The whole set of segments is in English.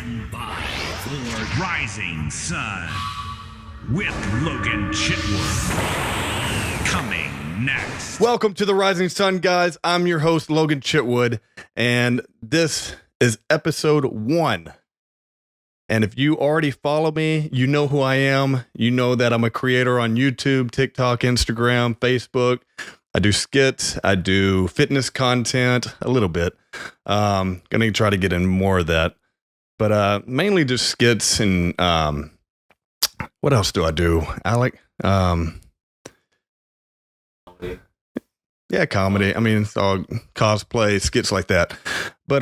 Stand by for Rising Sun with Logan Chitwood. Coming next. Welcome to the Rising Sun, guys. I'm your host, Logan Chitwood, and this is episode 1. And if you already follow me, you know who I am. You know that I'm a creator on YouTube, TikTok, Instagram, Facebook. I do skits. I do fitness content a little bit. Gonna try to get in more of that. But mainly just skits and what else do I do, Alec? Yeah, comedy. I mean, it's all cosplay, skits like that. But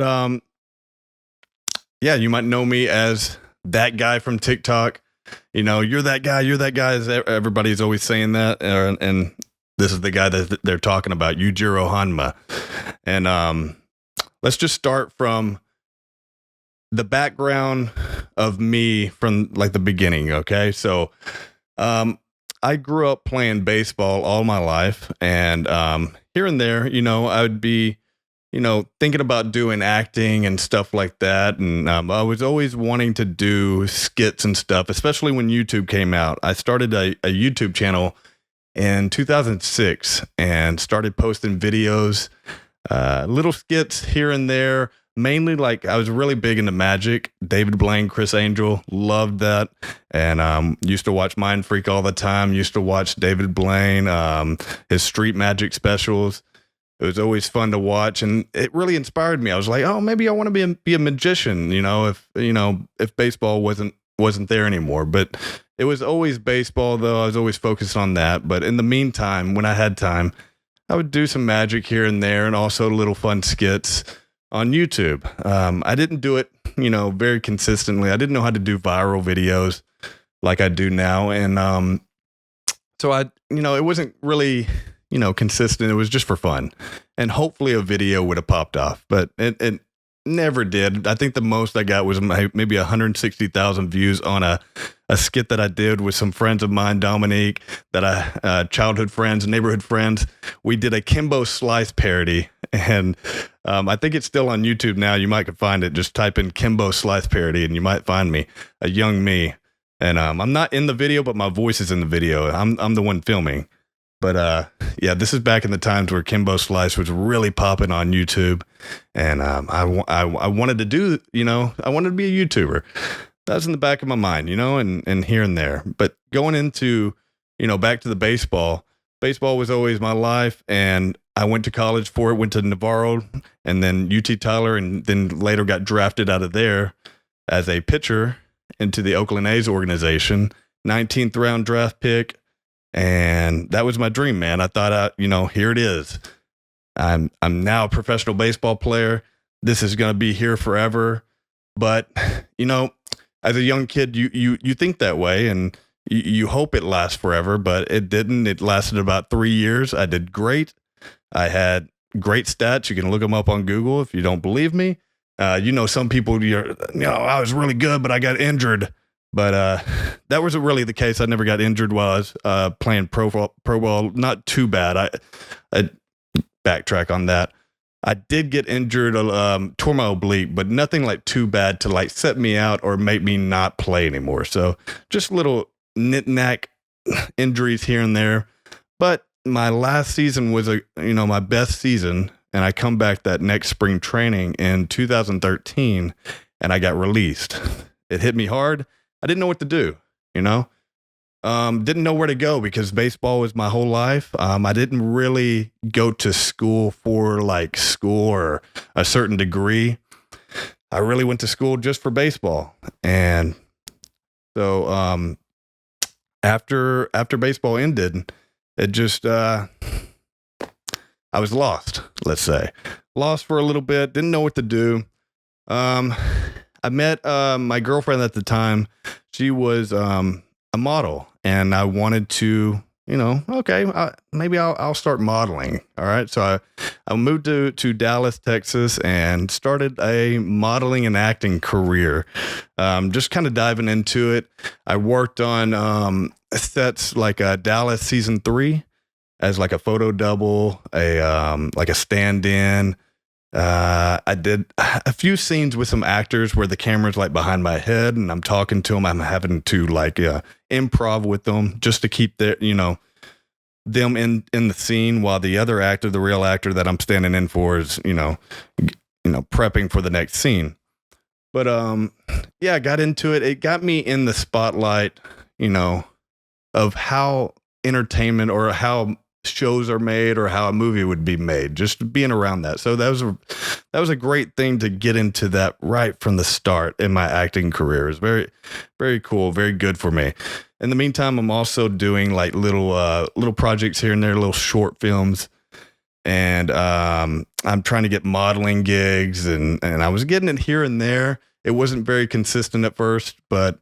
yeah, you might know me as that guy from TikTok. You know, you're that guy. Everybody's always saying that. And this is the guy that they're talking about, Yujiro Hanma. And let's just start from the background of me from like the beginning. Okay. So I grew up playing baseball all my life. And here and there, you know, I would be, you know, thinking about doing acting and stuff like that. And I was always wanting to do skits and stuff, especially when YouTube came out. I started a YouTube channel in 2006 and started posting videos, little skits here and there. Mainly, like, I was really big into Magic. David Blaine, Chris Angel, loved that. And used to watch Mind Freak all the time. Used to watch David Blaine, his Street Magic specials. It was always fun to watch, and it really inspired me. I was like, oh, maybe I want to be a magician, you know, if baseball wasn't there anymore. But it was always baseball, though. I was always focused on that. But in the meantime, when I had time, I would do some magic here and there, and also little fun skits on YouTube. I didn't do it, you know, very consistently. I didn't know how to do viral videos like I do now. And so it wasn't really, you know, consistent. It was just for fun. And hopefully a video would have popped off, but it never did. I think the most I got was maybe 160,000 views on a skit that I did with some friends of mine, Dominique, childhood friends, neighborhood friends. We did a Kimbo Slice parody, and I think it's still on YouTube now. You might could find it. Just type in Kimbo Slice parody, and you might find me, a young me. And I'm not in the video, but my voice is in the video. I'm the one filming. But yeah, this is back in the times where Kimbo Slice was really popping on YouTube, and I wanted to do, you know, I wanted to be a YouTuber. That was in the back of my mind, you know, and here and there. But going into, you know, back to the baseball was always my life, and I went to college for it. Went to Navarro and then UT Tyler, and then later got drafted out of there as a pitcher into the Oakland A's organization. 19th round draft pick. And that was my dream, man. I thought, you know, here it is. I'm now a professional baseball player. This is going to be here forever. But, you know, as a young kid, you think that way, and you hope it lasts forever, but it didn't. It lasted about 3 years. I did great. I had great stats. You can look them up on Google if you don't believe me. You know, some people, I was really good, but I got injured. But that wasn't really the case. I never got injured while I was playing pro ball. Not too bad. I backtrack on that. I did get injured, tore my oblique, but nothing like too bad to like set me out or make me not play anymore. So just little knick-knack injuries here and there. But my last season was my best season, and I come back that next spring training in 2013, and I got released. It hit me hard. I didn't know what to do, you know, didn't know where to go because baseball was my whole life. I didn't really go to school for like school or a certain degree. I really went to school just for baseball. And so after baseball ended, it just, I was lost, let's say. Lost for a little bit, didn't know what to do. I met my girlfriend at the time. She was a model, and I wanted to, you know, okay, maybe I'll start modeling. All right. So I moved to Dallas, Texas, and started a modeling and acting career. Just kind of diving into it. I worked on sets like Dallas season 3 as like a photo double, like a stand-in. I did a few scenes with some actors where the camera's like behind my head and I'm talking to them. I'm having to like improv with them just to keep their, them in the scene while the other actor, the real actor that I'm standing in for, is prepping for the next scene. But I got into it. It got me in the spotlight, of how entertainment or how shows are made or how a movie would be made, just being around that. So that was a great thing to get into that right from the start in my acting career. It's very, very cool, very good for me. In the meantime, I'm also doing like little projects here and there, little short films. And I'm trying to get modeling gigs, and I was getting it here and there. It wasn't very consistent at first, but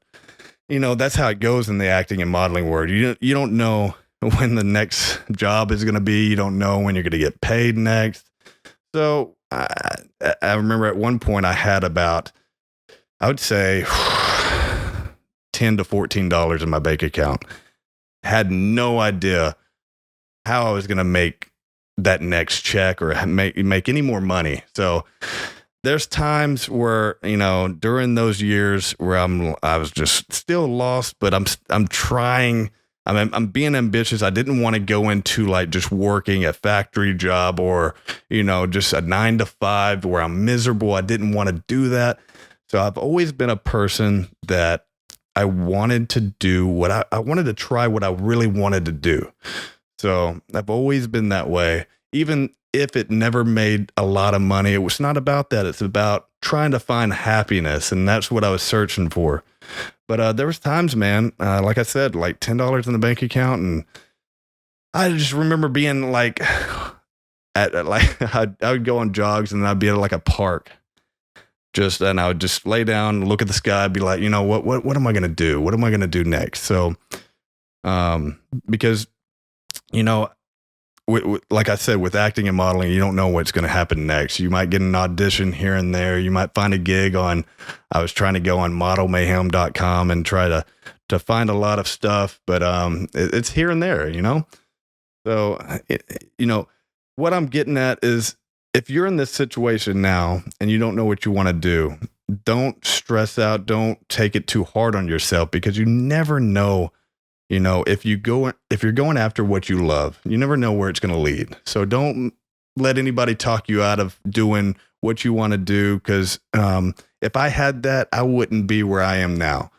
that's how it goes in the acting and modeling world. You don't know when the next job is going to be. You don't know when you're going to get paid next. So I remember at one point I had about, I would say, $10 to $14 in my bank account. Had no idea how I was going to make that next check or make any more money. So there's times where, during those years where I was just still lost, but I'm trying. I'm being ambitious. I didn't want to go into like just working a factory job or, just a 9 to 5 where I'm miserable. I didn't want to do that. So I've always been a person that I wanted to do what I wanted to try what I really wanted to do. So I've always been that way. Even if it never made a lot of money, it was not about that. It's about trying to find happiness. And that's what I was searching for. But there was times, man, like I said, like $10 in the bank account. And I just remember being like, I would go on jogs and I'd be at like a park. And I would just lay down, look at the sky, be like, what am I going to do? What am I going to do next? So, because, like I said, with acting and modeling, you don't know what's going to happen next. You might get an audition here and there. You might find a gig I was trying to go on modelmayhem.com and try to find a lot of stuff, but it's here and there, So, what I'm getting at is if you're in this situation now and you don't know what you want to do, don't stress out. Don't take it too hard on yourself because you never know. If you're going after what you love, you never know where it's going to lead. So don't let anybody talk you out of doing what you want to do. Cause, if I had that, I wouldn't be where I am now.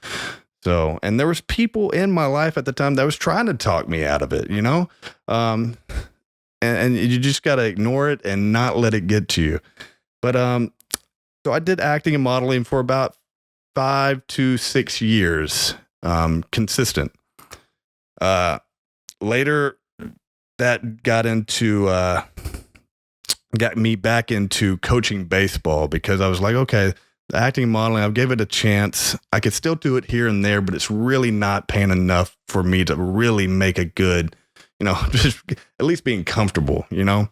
So, and there was people in my life at the time that was trying to talk me out of it, and you just got to ignore it and not let it get to you. But, so I did acting and modeling for about 5 to 6 years, consistent. Later that got me back into coaching baseball because I was like, okay, the acting and modeling, I gave it a chance. I could still do it here and there, but it's really not paying enough for me to really make a good, just at least being comfortable, being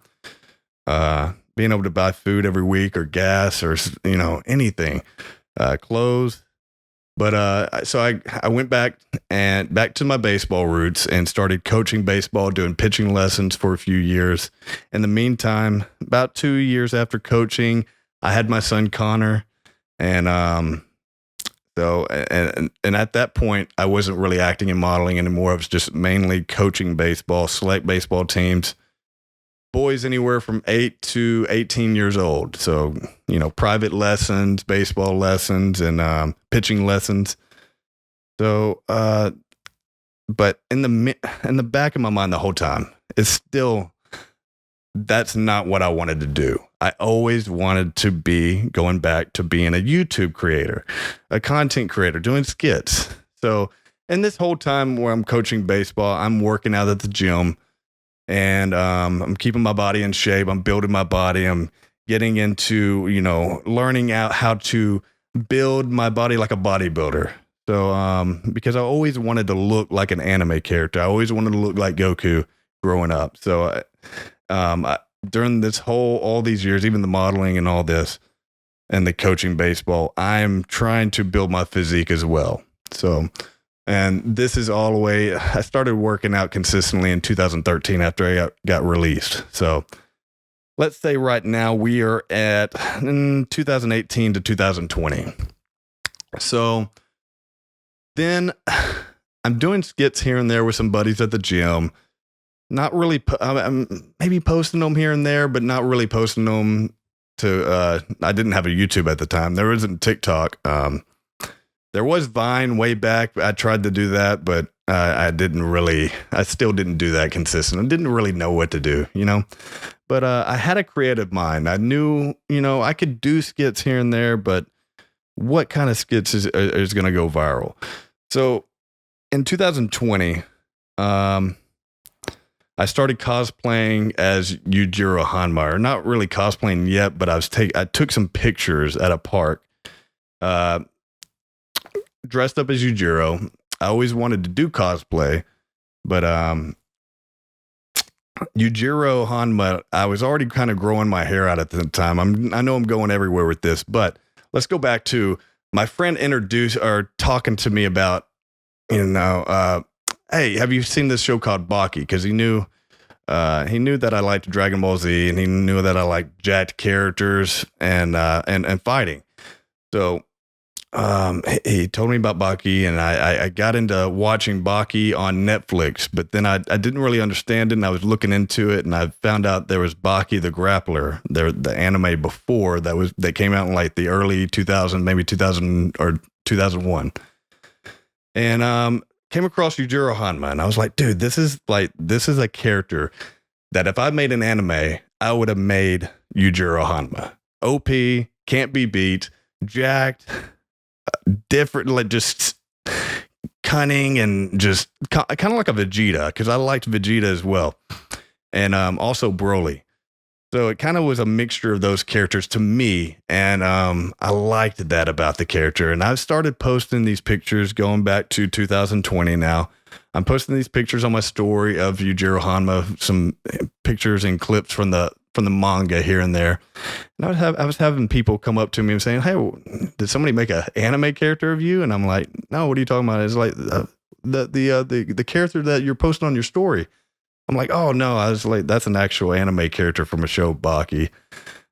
able to buy food every week or gas or, anything, clothes. But so I went back to my baseball roots and started coaching baseball, doing pitching lessons for a few years. In the meantime, about 2 years after coaching, I had my son Connor, and so at that point, I wasn't really acting and modeling anymore. I was just mainly coaching baseball, select baseball teams, boys anywhere from 8 to 18 years old. So, private lessons, baseball lessons, and pitching lessons. So, but in the back of my mind the whole time, it's still, that's not what I wanted to do. I always wanted to be going back to being a YouTube creator, a content creator, doing skits. So, and this whole time where I'm coaching baseball, I'm working out at the gym. And I'm keeping my body in shape. I'm building my body. I'm getting into, learning out how to build my body like a bodybuilder. So because I always wanted to look like an anime character. I always wanted to look like Goku growing up. So during all these years, even the modeling and all this and the coaching baseball, I'm trying to build my physique as well. So, and this is all the way, I started working out consistently in 2013 after I got released. So let's say right now we are at 2018 to 2020. So then I'm doing skits here and there with some buddies at the gym. Not really, I'm maybe posting them here and there, but not really posting them to, I didn't have a YouTube at the time. There wasn't TikTok. There was Vine way back. I tried to do that, but I still didn't do that consistent. I didn't really know what to do, but I had a creative mind. I knew, I could do skits here and there, but what kind of skits is going to go viral? So in 2020, I started cosplaying as Yujiro Hanma, or not really cosplaying yet, but I took some pictures at a park, dressed up as Yujiro. I always wanted to do cosplay, but Yujiro Hanma, I was already kind of growing my hair out at the time. I know I'm going everywhere with this, but let's go back to my friend talking to me about, hey, have you seen this show called Baki? Because he knew that I liked Dragon Ball Z, and he knew that I liked jacked characters and fighting. So he told me about Baki, and I got into watching Baki on Netflix, but then I didn't really understand it, and I was looking into it, and I found out there was Baki the Grappler, the anime before that came out in like the early 2000, maybe 2000 or 2001, and came across Yujiro Hanma, and I was like, dude, this is a character that if I made an anime, I would have made Yujiro Hanma. OP, can't be beat, jacked, different, like just cunning, and just kind of like a Vegeta, because I liked Vegeta as well, and also Broly. So it kind of was a mixture of those characters to me, and I liked that about the character. And I've started posting these pictures going back to 2020 now. I'm posting these pictures on my story of Yujiro Hanma, some pictures and clips from the manga here and there. And I was having people come up to me and saying, "Hey, did somebody make an anime character of you?" And I'm like, "No, what are you talking about?" It's like the character that you're posting on your story. I'm like, "Oh no," I was like, "That's an actual anime character from a show, Baki."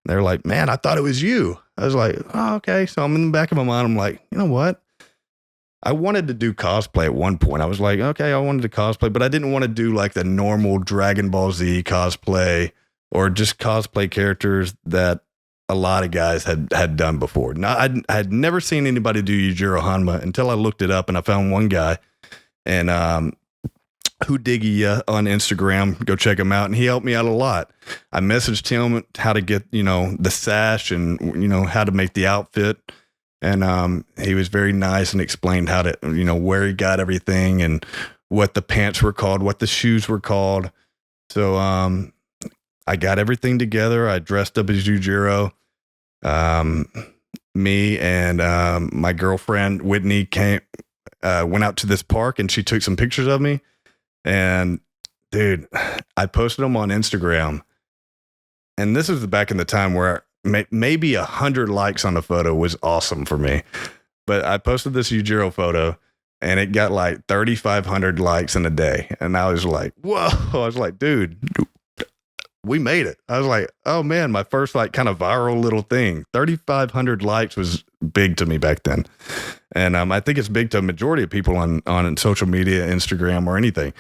They're like, "Man, I thought it was you." I was like, "Oh, okay." So I'm in the back of my mind, I'm like, you know what? I wanted to do cosplay at one point. I was like, okay, I wanted to cosplay, but I didn't want to do like the normal Dragon Ball Z cosplay, or just cosplay characters that a lot of guys had done before. Now, I had never seen anybody do Yujiro Hanma until I looked it up, and I found one guy, and Who Diggy Ya on Instagram. Go check him out, and he helped me out a lot. I messaged him how to get the sash, and how to make the outfit, and he was very nice and explained how to where he got everything and what the pants were called, what the shoes were called. So I got everything together. I dressed up as Yujiro. Me and my girlfriend Whitney went out to this park, and she took some pictures of me. And dude, I posted them on Instagram, and this was back in the time where maybe 100 likes on a photo was awesome for me. But I posted this Yujiro photo, and it got like 3,500 likes in a day. And I was like, whoa. I was like, dude, we made it. I was like, oh man, my first like kind of viral little thing. 3,500 likes was big to me back then. And I think it's big to a majority of people on social media, Instagram, or anything.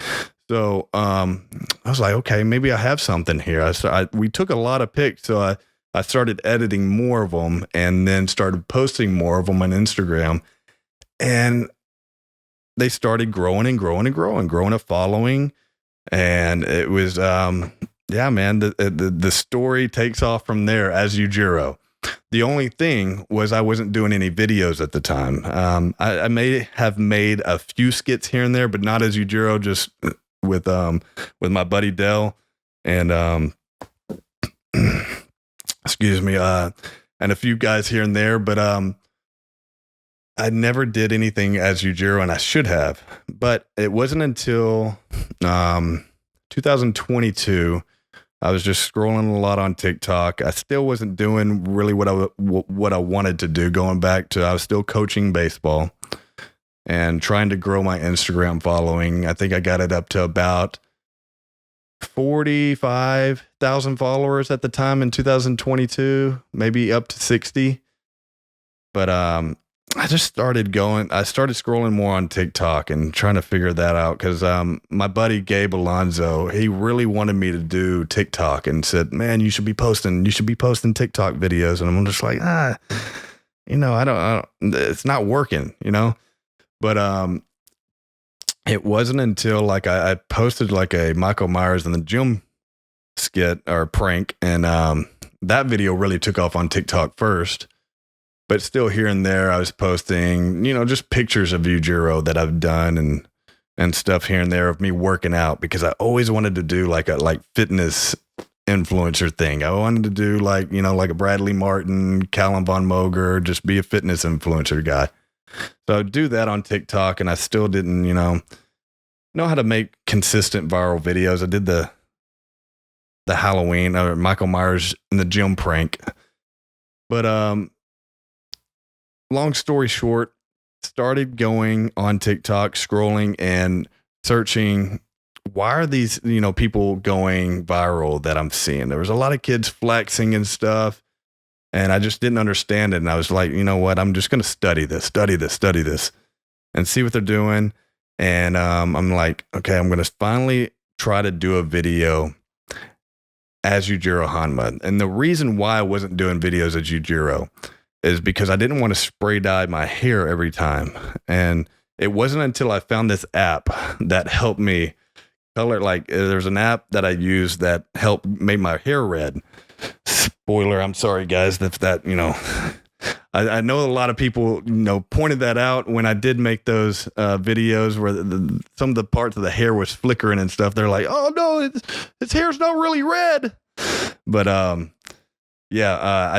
So I was like, okay, maybe I have something here. We took a lot of pics, so I started editing more of them, and then started posting more of them on Instagram. And they started growing and growing and growing a following. And it was, yeah, man, the story takes off from there as Yujiro. The only thing was I wasn't doing any videos at the time. I may have made a few skits here and there, but not as Yujiro, just with my buddy Dell and excuse me, and a few guys here and there. But I never did anything as Yujiro, and I should have. But it wasn't until 2022. I was just scrolling a lot on TikTok. I still wasn't doing really what I wanted to do. Going back to, I was still coaching baseball and trying to grow my Instagram following. I think I got it up to about 45,000 followers at the time in 2022, maybe up to 60. But I started scrolling more on TikTok and trying to figure that out because my buddy Gabe Alonzo, he really wanted me to do TikTok and said, man, you should be posting TikTok videos. And I'm just like, I don't, it's not working, but it wasn't until like I posted like a Michael Myers in the gym skit or prank. And that video really took off on TikTok first. But still here and there, I was posting, just pictures of Yujiro that I've done and stuff here and there of me working out because I always wanted to do like a fitness influencer thing. I wanted to do like a Bradley Martin, Callum Von Moger, just be a fitness influencer guy. So I'd do that on TikTok and I still didn't, know how to make consistent viral videos. I did the Halloween or Michael Myers in the gym prank. But long story short, started going on TikTok, scrolling and searching, why are these, people going viral that I'm seeing? There was a lot of kids flexing and stuff, and I just didn't understand it. And I was like, you know what? I'm just going to study this, and see what they're doing. And I'm like, okay, I'm going to finally try to do a video as Yujiro Hanma. And the reason why I wasn't doing videos as Yujiro is because I didn't want to spray dye my hair every time. And it wasn't until I found this app that helped me color. Like there's an app that I use that helped make my hair red. Spoiler, I'm sorry guys, if that, I know a lot of people, pointed that out when I did make those videos where some of the parts of the hair was flickering and stuff. They're like, oh no, his hair's not really red. But,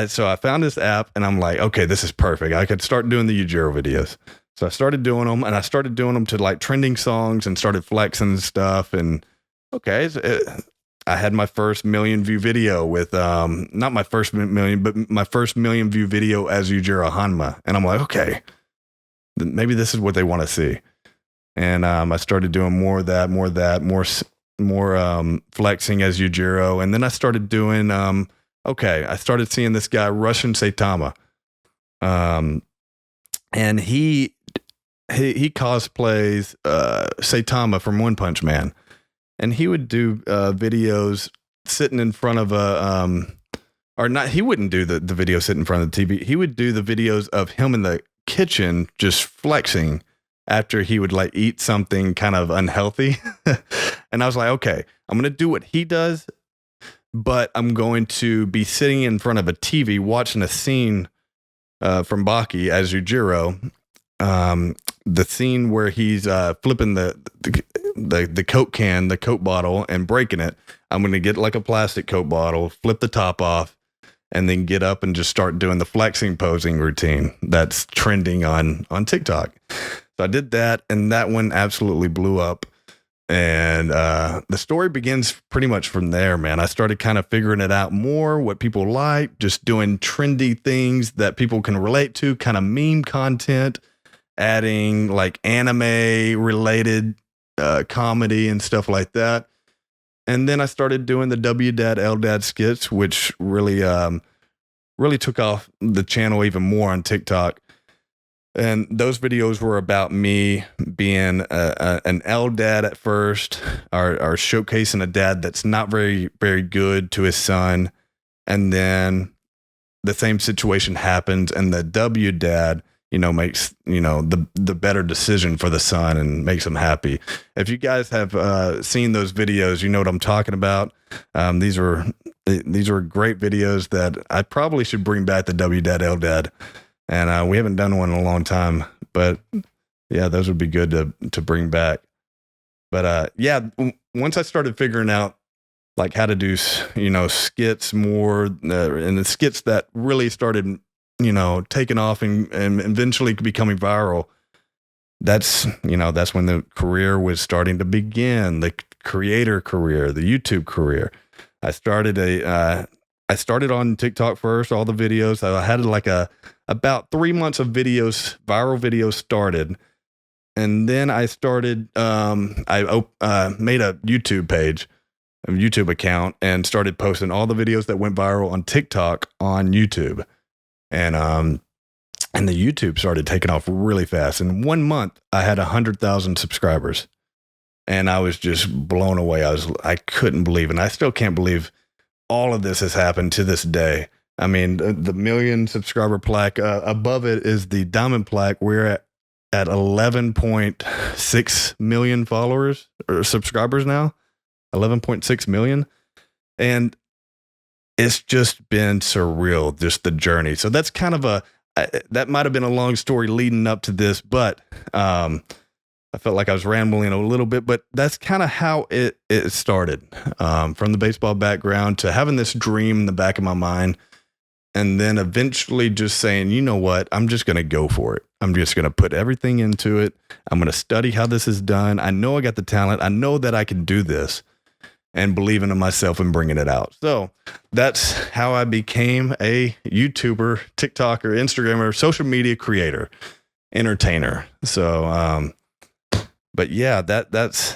so I found this app and I'm like, okay, this is perfect. I could start doing the Yujiro videos. So I started doing them and I started doing them to like trending songs and started flexing and stuff. And okay, I had my first million view video with, not my first million, but my first million view video as Yujiro Hanma. And I'm like, okay, maybe this is what they want to see. And I started doing more flexing as Yujiro. And then I started doing, I started seeing this guy, Russian Saitama. And he cosplays Saitama from One Punch Man. And he would do videos sitting in front of he wouldn't do the video sitting in front of the TV. He would do the videos of him in the kitchen just flexing after he would like eat something kind of unhealthy. And I was like, okay, I'm going to do what he does, but I'm going to be sitting in front of a TV watching a scene from Baki as Yujiro. The scene where he's flipping the Coke can, the Coke bottle, and breaking it. I'm going to get like a plastic Coke bottle, flip the top off, and then get up and just start doing the flexing posing routine that's trending on TikTok. So I did that, and that one absolutely blew up. And the story begins pretty much from there, man. I started kind of figuring it out more, what people like, just doing trendy things that people can relate to, kind of meme content, adding like anime related comedy and stuff like that. And then I started doing the W Dad L Dad skits, which really took off the channel even more on TikTok. And those videos were about me being an L dad at first, or showcasing a dad that's not very, very good to his son. And then the same situation happens and the W dad, makes, the better decision for the son and makes him happy. If you guys have seen those videos, you know what I'm talking about. These were great videos that I probably should bring back, the W Dad L Dad. And we haven't done one in a long time, but yeah, those would be good to bring back. But once I started figuring out like how to do, skits more, and the skits that really started, taking off and eventually becoming viral, that's when the career was starting to begin, the creator career, the YouTube career. I started on TikTok first, all the videos. I had like about 3 months of videos, viral videos started. And then I started, I made a YouTube page YouTube account and started posting all the videos that went viral on TikTok on YouTube. And the YouTube started taking off really fast. In 1 month, I had 100,000 subscribers, and I was just blown away. I couldn't believe, and I still can't believe all of this has happened to this day. I mean, the million subscriber plaque, above it is the diamond plaque. We're at 11.6 million followers or subscribers now, 11.6 million. And it's just been surreal, just the journey. So that's kind of that might have been a long story leading up to this, but I felt like I was rambling a little bit, but that's kind of how it started, from the baseball background to having this dream in the back of my mind. And then eventually just saying, you know what, I'm just going to go for it. I'm just going to put everything into it. I'm going to study how this is done. I know I got the talent. I know that I can do this, and believing in myself and bringing it out. So that's how I became a YouTuber, TikToker, Instagrammer, social media creator, entertainer. So, but yeah, that's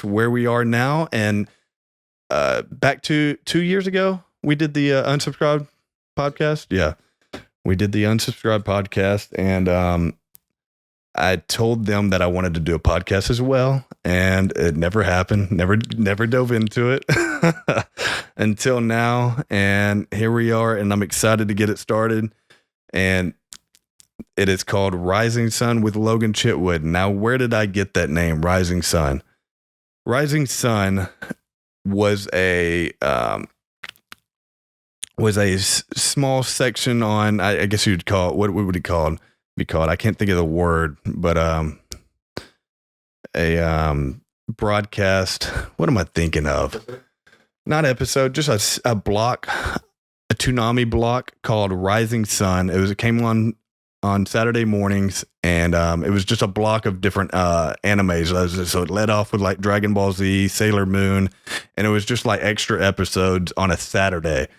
where we are now. And back to 2 years ago, we did the Unsubscribed podcast. Yeah, we did the Unsubscribed podcast, and I told them that I wanted to do a podcast as well, and it never happened. Never dove into it until now. And here we are, and I'm excited to get it started. And it is called Rising Sun with Logan Chitwood. Now, where did I get that name, Rising Sun? Rising Sun was a small section on, I guess you'd call it, what would he call it? Be called, I can't think of the word, but a broadcast. What am I thinking of? Not episode, just a block, a Toonami block called Rising Sun. It came on Saturday mornings, and it was just a block of different animes. So it led off with like Dragon Ball Z, Sailor Moon, and it was just like extra episodes on a Saturday.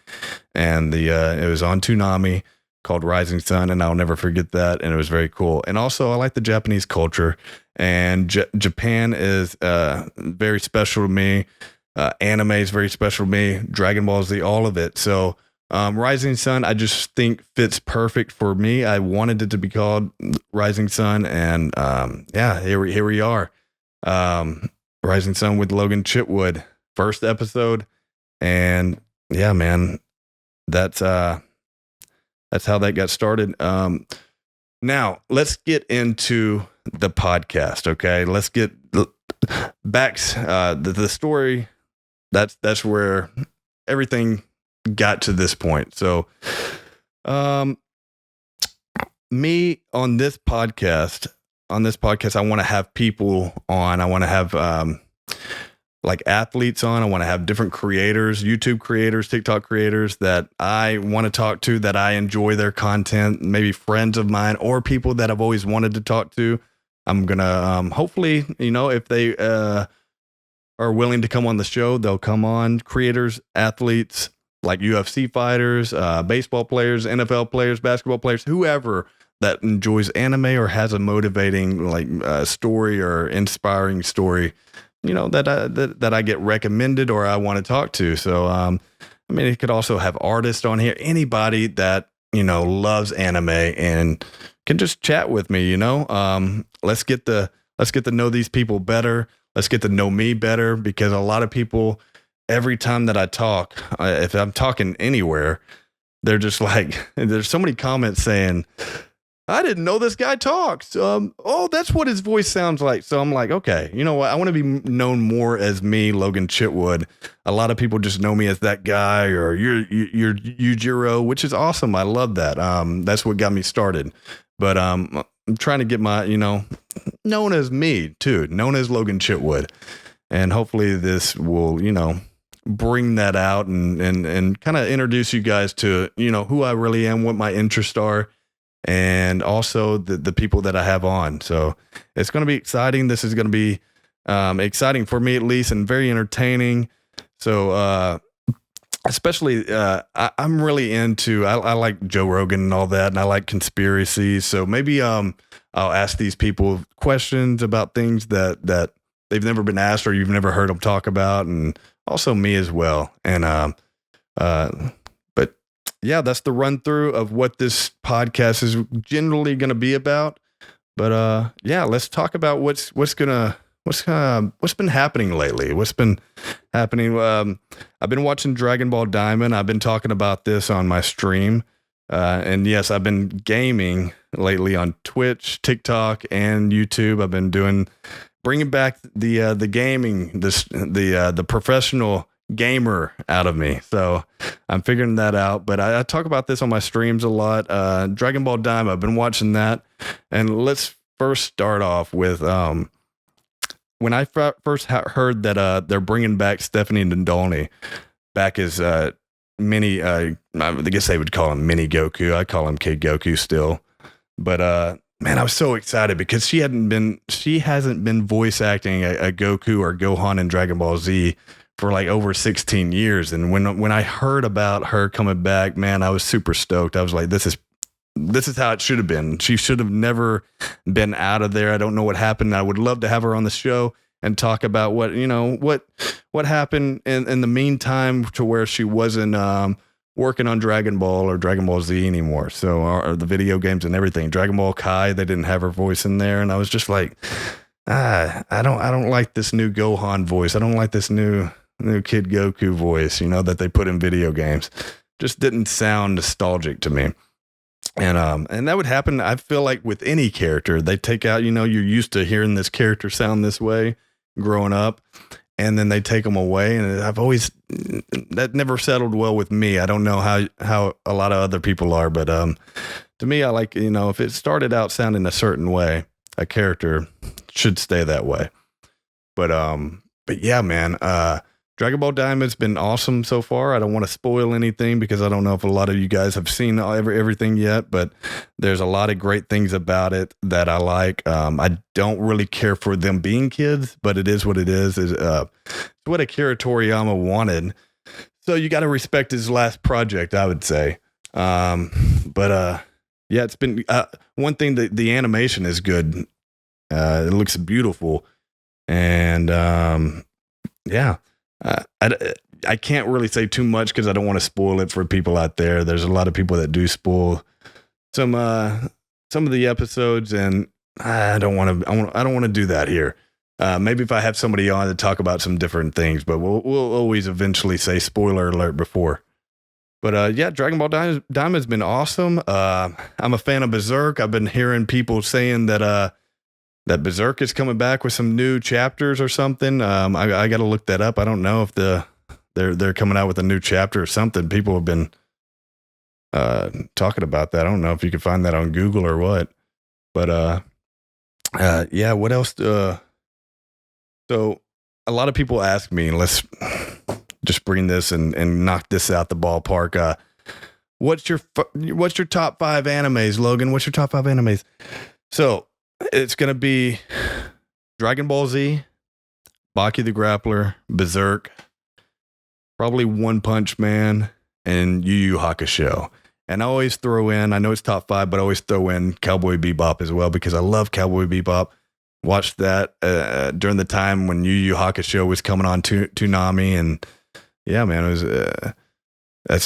And it was on Toonami, called Rising Sun, and I'll never forget that. And it was very cool. And also, I like the Japanese culture, and Japan is very special to me. Anime is very special to me. Dragon Ball Z, all of it. So Rising Sun, I just think fits perfect for me. I wanted it to be called Rising Sun, and yeah, here we are. Rising Sun with Logan Chitwood, first episode, and yeah, man, that's how that got started. Now let's get into the podcast. Okay, let's get back the story. That's where everything got to this point. So, me on this podcast, I want to have people on. I want to have like athletes on. I want to have different creators, YouTube creators, TikTok creators that I want to talk to, that I enjoy their content, maybe friends of mine or people that I've always wanted to talk to. I'm going to, hopefully, if they are willing to come on the show, they'll come on. Creators, athletes, like UFC fighters, baseball players, NFL players, basketball players, whoever that enjoys anime or has a motivating story or inspiring story, that I get recommended or I want to talk to. So, it could also have artists on here, anybody that, loves anime and can just chat with me, let's get to know these people better. Let's get to know me better, because a lot of people, every time that I talk, if I'm talking anywhere, they're just like, there's so many comments saying, I didn't know this guy talks. That's what his voice sounds like. So I'm like, okay, you know what? I want to be known more as me, Logan Chitwood. A lot of people just know me as that guy, or you're Yujiro, which is awesome. I love that. That's what got me started. But I'm trying to get my, known as me too, known as Logan Chitwood. And hopefully this will, bring that out and kind of introduce you guys to, who I really am, what my interests are, and also the people that I have on. So it's going to be exciting. This is going to be exciting for me, at least, and very entertaining. So especially I'm really into, I like Joe Rogan and all that, and I like conspiracies. So maybe I'll ask these people questions about things that they've never been asked or you've never heard them talk about, and also me as well. And but yeah, that's the run through of what this podcast is generally going to be about. But yeah, let's talk about what's been happening lately. What's been happening? I've been watching Dragon Ball Diamond. I've been talking about this on my stream. And yes, I've been gaming lately on Twitch, TikTok, and YouTube. I've been bringing back the gaming, the professional gamer out of me. So I'm figuring that out. But I talk about this on my streams a lot. Dragon Ball Diamond, I've been watching that. And let's first start off with when I first heard that they're bringing back Stephanie Nadolny back as mini, I guess they would call him Mini Goku. I call him Kid Goku still. But man, I was so excited because she hasn't been voice acting a Goku or Gohan in Dragon Ball Z for like over 16 years. And when I heard about her coming back, man, I was super stoked. I was like, this is how it should have been. She should have never been out of there. I don't know what happened. I would love to have her on the show and talk about what happened in the meantime to where she wasn't working on Dragon Ball or Dragon Ball Z anymore. So or the video games and everything. Dragon Ball Kai, they didn't have her voice in there, and I was just like, I don't like this new Gohan voice. I don't like this new Kid Goku voice, that they put in video games. Just didn't sound nostalgic to me. And that would happen, I feel like, with any character. They take out, you're used to hearing this character sound this way growing up, and then they take them away. And that never settled well with me. I don't know how a lot of other people are, but to me, I like, if it started out sounding a certain way, a character should stay that way. But yeah, man, Dragon Ball Diamond's been awesome so far. I don't want to spoil anything because I don't know if a lot of you guys have seen everything yet, but there's a lot of great things about it that I like. I don't really care for them being kids, but it is what it is. It's what Akira Toriyama wanted. So you got to respect his last project, I would say. But yeah, it's been one thing that the animation is good. It looks beautiful. And yeah. I can't really say too much because I don't want to spoil it for people out there. There's a lot of people that do spoil some of the episodes, and I don't want to do that here. Maybe if I have somebody on to talk about some different things, but we'll always eventually say spoiler alert before. But yeah, Dragon Ball Diamond's been awesome. I'm a fan of Berserk. I've been hearing people saying that Berserk is coming back with some new chapters or something. I got to look that up. I don't know if they're coming out with a new chapter or something. People have been talking about that. I don't know if you can find that on Google or what. But yeah, what else? So a lot of people ask me, and let's just bring this and knock this out the ballpark. What's your top 5 animes, Logan? What's your top 5 animes? So it's going to be Dragon Ball Z, Baki the Grappler, Berserk, probably One Punch Man, and Yu Yu Hakusho. And I always throw in, I know it's top 5, but I always throw in Cowboy Bebop as well because I love Cowboy Bebop. Watched that during the time when Yu Yu Hakusho was coming on Toonami. And yeah, man, it was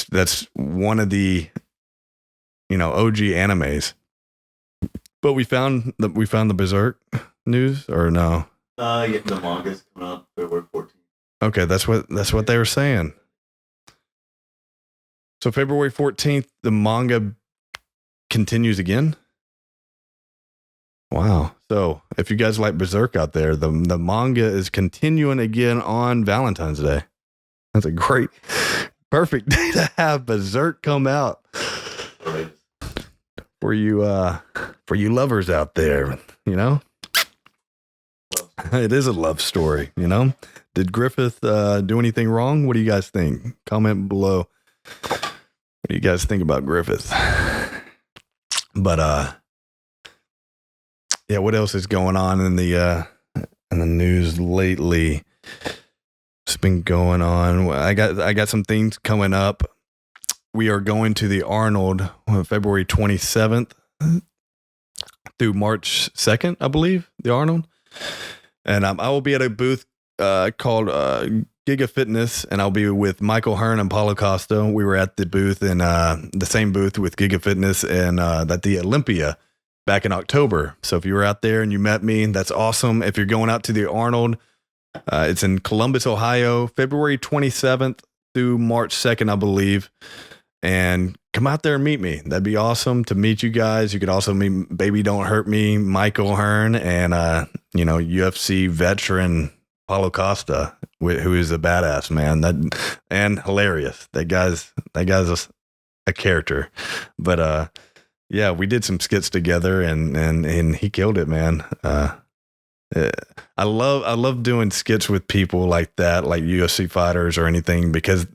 that's one of the OG animes. But we found the Berserk news, or no? Yeah, the manga's coming out February 14th. Okay, that's what they were saying. So February 14th, the manga continues again. Wow. So if you guys like Berserk out there, the manga is continuing again on Valentine's Day. That's a great, perfect day to have Berserk come out. Right. For you lovers out there, it is a love story, Did Griffith do anything wrong? What do you guys think? Comment below. What do you guys think about Griffith? But yeah, what else is going on in the news lately? What's been going on? I got some things coming up. We are going to the Arnold on February 27th through March 2nd, I believe, the Arnold. And I will be at a booth called Giga Fitness, and I'll be with Michael Hearn and Paulo Costa. We were at the booth in the same booth with Giga Fitness and at the Olympia back in October. So if you were out there and you met me, that's awesome. If you're going out to the Arnold, it's in Columbus, Ohio, February 27th through March 2nd, I believe. And come out there and meet me. That'd be awesome to meet you guys. You could also meet Baby Don't Hurt Me, Michael Hearn, and UFC veteran Paulo Costa, who is a badass, man. And hilarious. That guy's a character. But yeah, we did some skits together, and he killed it, man. I love doing skits with people like that, like UFC fighters or anything, because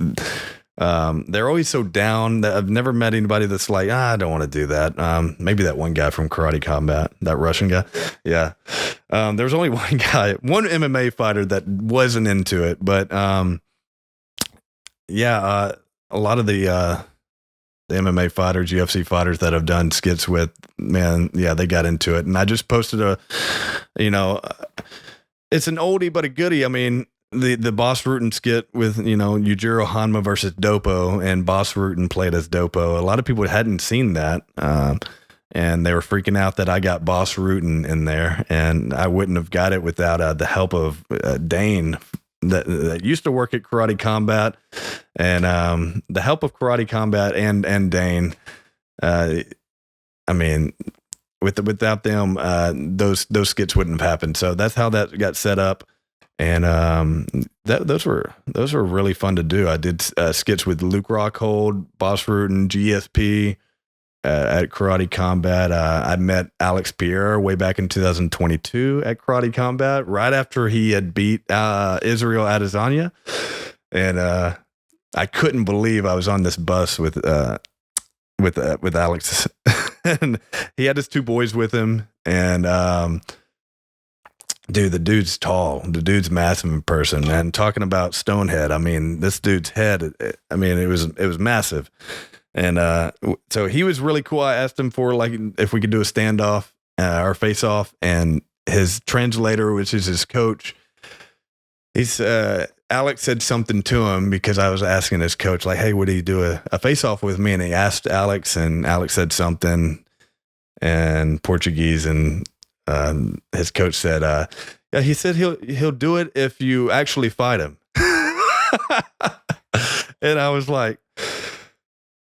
they're always so down. That I've never met anybody that's like, I don't want to do that. Maybe that one guy from Karate Combat, that Russian guy. Yeah. There's only one MMA fighter that wasn't into it, but yeah, a lot of the MMA fighters, UFC fighters that I've done skits with, man, yeah, they got into it. And I just posted it's an oldie but a goodie. I mean, the Boss Rutan skit with, Yujiro Hanma versus Dopo, and Boss Rutan played as Dopo. A lot of people hadn't seen that. And they were freaking out that I got Boss Rutan in there, and I wouldn't have got it without the help of Dane that used to work at Karate Combat, and the help of Karate Combat and Dane. I mean, without them, those skits wouldn't have happened. So that's how that got set up. And those were really fun to do. I did skits with Luke Rockhold, Boss Rutan, GSP at Karate Combat. I met Alex Pierre way back in 2022 at Karate Combat, right after he had beat Israel Adesanya, and I couldn't believe I was on this bus with Alex, and he had his two boys with him, and dude, the dude's tall. The dude's massive in person. And talking about Stonehead, I mean, this dude's head, I mean, it was massive. And so he was really cool. I asked him for if we could do a standoff or face off, and his translator, which is his coach, Alex said something to him because I was asking his coach, like, hey, would he do a face off with me? And he asked Alex, and Alex said something in Portuguese, and his coach said, yeah, he said he'll do it if you actually fight him. And I was like,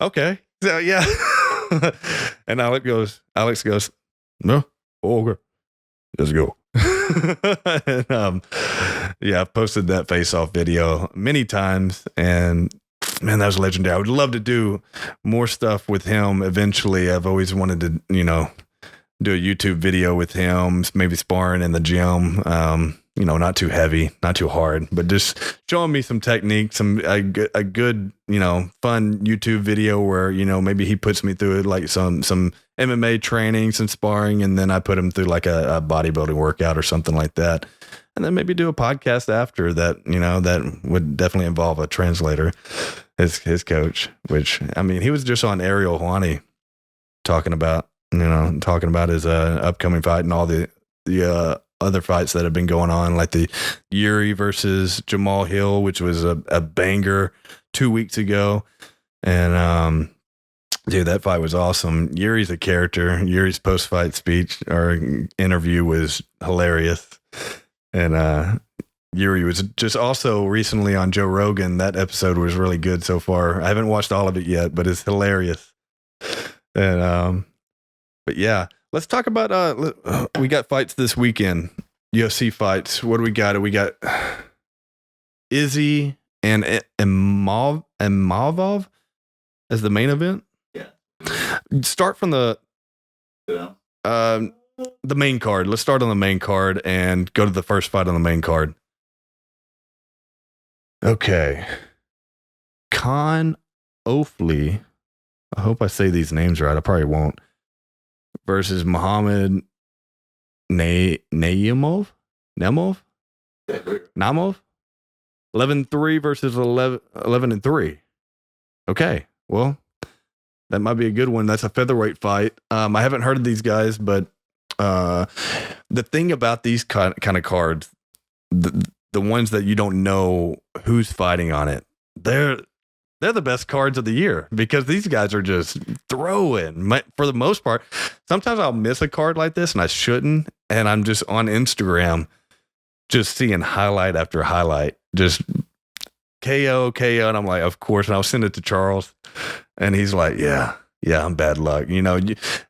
okay, so yeah. And Alex goes, no, okay, let's go. And, yeah, I've posted that face-off video many times, and man, that was legendary. I would love to do more stuff with him eventually. I've always wanted to, do a YouTube video with him, maybe sparring in the gym. Not too heavy, not too hard, but just showing me some techniques, a good, fun YouTube video where, maybe he puts me through like some MMA training, some sparring, and then I put him through like a bodybuilding workout or something like that. And then maybe do a podcast after that, that would definitely involve a translator, his coach, which, I mean, he was just on Ariel Helwani talking about his upcoming fight and all the other fights that have been going on, like the Yuri versus Jamal Hill, which was a banger 2 weeks ago. And dude, that fight was awesome. Yuri's a character. Yuri's post-fight speech or interview was hilarious. And Yuri was just also recently on Joe Rogan. That episode was really good so far. I haven't watched all of it yet, but it's hilarious. And but yeah, let's talk about we got fights this weekend. UFC fights. What do we got? We got Izzy and Imavov as the main event. Yeah. Start from the main card. Let's start on the main card and go to the first fight on the main card. Okay. Khan Ofli. I hope I say these names right. I probably won't. Versus Muhammad Namov? 11-3 versus 11-3. Okay, well, that might be a good one. That's a featherweight fight. I haven't heard of these guys, but the thing about these kind of cards, the the ones that you don't know who's fighting on it, they're the best cards of the year because these guys are just throwing for the most part. Sometimes I'll miss a card like this and I shouldn't. And I'm just on Instagram, just seeing highlight after highlight, just KO. And I'm like, of course. And I'll send it to Charles and he's like, yeah, I'm bad luck. You know,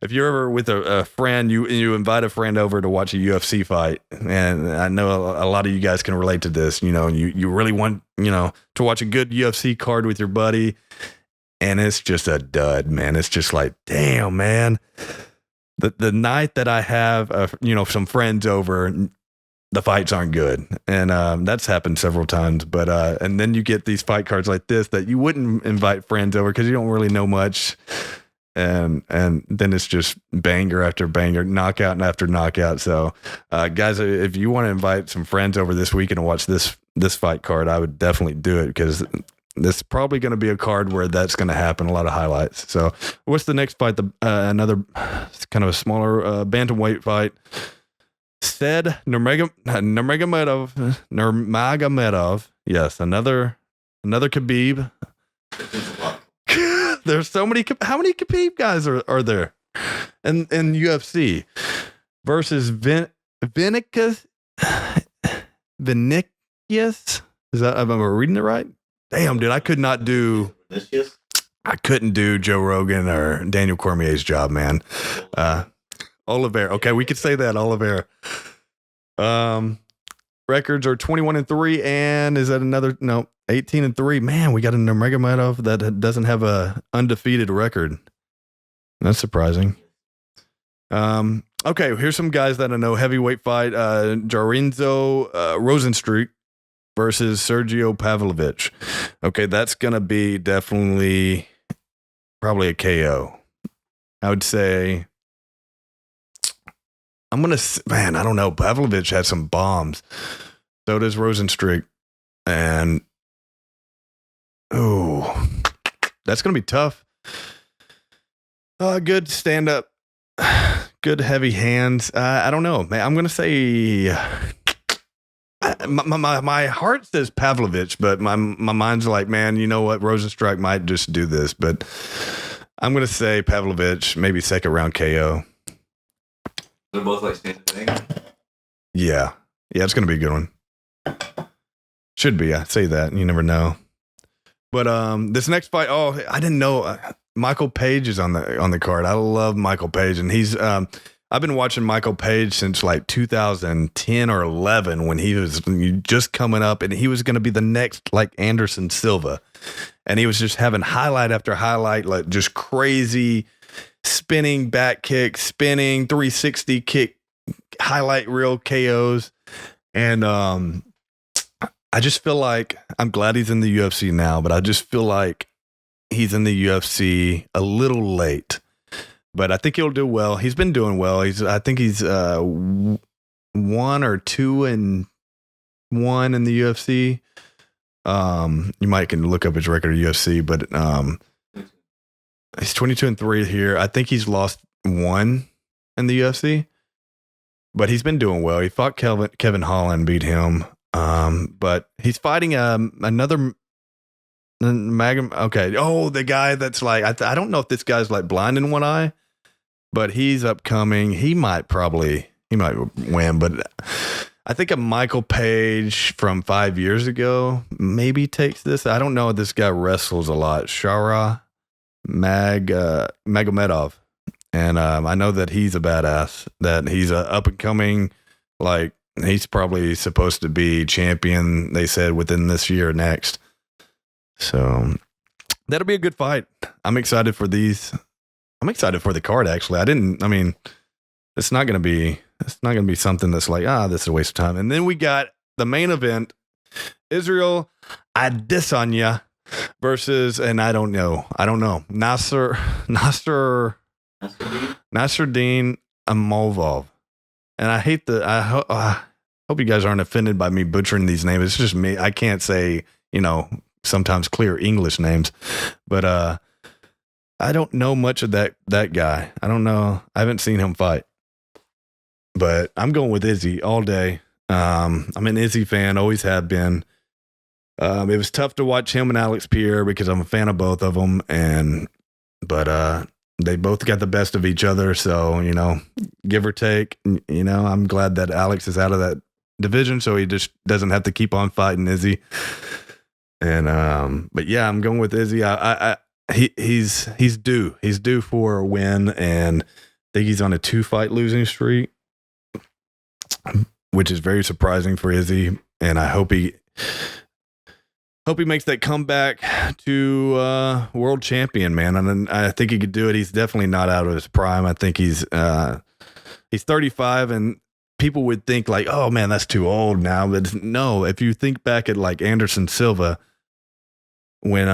if you're ever with a friend, you invite a friend over to watch a UFC fight. And I know a lot of you guys can relate to this, you know, you really want, you know, to watch a good UFC card with your buddy. And it's just a dud, man. It's just like, damn, man. The night that I have, you know, some friends over, the fights aren't good. And that's happened several times. But and then you get these fight cards like this that you wouldn't invite friends over because you don't really know much. And then it's just banger after banger, knockout after knockout. So, guys, if you want to invite some friends over this weekend and watch this fight card, I would definitely do it because this is probably going to be a card where that's going to happen. A lot of highlights. So, what's the next fight? Another kind of a smaller bantamweight fight. Said Nurmagomedov. Yes, another Khabib. There's so many. How many Khabib guys are there in UFC versus Vinicius? Is that, am I reading it right? Damn, dude, I couldn't do Joe Rogan or Daniel Cormier's job, man. Oliveira. Okay, we could say that Oliveira. Records are 21-3, and is that another? No, 18-3. Man, we got a Nurmagomedov that doesn't have a undefeated record. That's surprising. Okay, here's some guys that I know. Heavyweight fight: Jarinzo Rosenstruik versus Sergio Pavlovich. Okay, that's gonna be definitely probably a KO. I would say. I don't know. Pavlovich had some bombs. So does Rosenstruik. And, that's going to be tough. Good stand up. Good heavy hands. I don't know. Man, I'm going to say, my heart says Pavlovich, but my mind's like, man, you know what? Rosenstruik might just do this. But I'm going to say Pavlovich, maybe second round KO. They're both like standing thing. Yeah, it's gonna be a good one. Should be. I say that. You never know. But this next fight. Oh, I didn't know. Michael Page is on the card. I love Michael Page, and he's. I've been watching Michael Page since like 2010 or 11 when he was just coming up, and he was going to be the next like Anderson Silva, and he was just having highlight after highlight, like just crazy. Spinning back kick, spinning 360 kick, highlight reel KOs. And I just feel like I'm glad he's in the UFC now, but I just feel like he's in the UFC a little late. But I think he'll do well. He's been doing well. I think he's 1 or 2 and 1 in the UFC. You might can look up his record at UFC, but he's 22-3 here. I think he's lost 1 in the UFC, but he's been doing well. He fought Kevin Holland, beat him. But he's fighting another Magnum. Okay. Oh, the guy that's like, I don't know if this guy's like blind in one eye, but he's upcoming. He might win, but I think a Michael Page from 5 years ago maybe takes this. I don't know. This guy wrestles a lot. Shara Magomedov, and I know that he's a badass, that he's a up and coming, like he's probably supposed to be champion, they said, within this year next. So that'll be a good fight. I'm excited for these. I'm excited for the card, actually. It's not gonna be something that's like, this is a waste of time. And then we got the main event, Israel Adesanya versus, and I don't know, Nasruddin Imavov. And I hate I hope you guys aren't offended by me butchering these names. It's just me. I can't say, sometimes clear English names, but I don't know much of that guy. I don't know. I haven't seen him fight, but I'm going with Izzy all day. I'm an Izzy fan, always have been. It was tough to watch him and Alex Pierre because I'm a fan of both of them, but they both got the best of each other. So, give or take, I'm glad that Alex is out of that division, so he just doesn't have to keep on fighting Izzy. And but yeah, I'm going with Izzy. He's due for a win, and I think he's on a 2-fight losing streak, which is very surprising for Izzy. And I hope he makes that comeback to world champion, man. And I think he could do it. He's definitely not out of his prime. I think he's 35, and people would think like, oh man, that's too old now. But no, if you think back at like Anderson Silva, when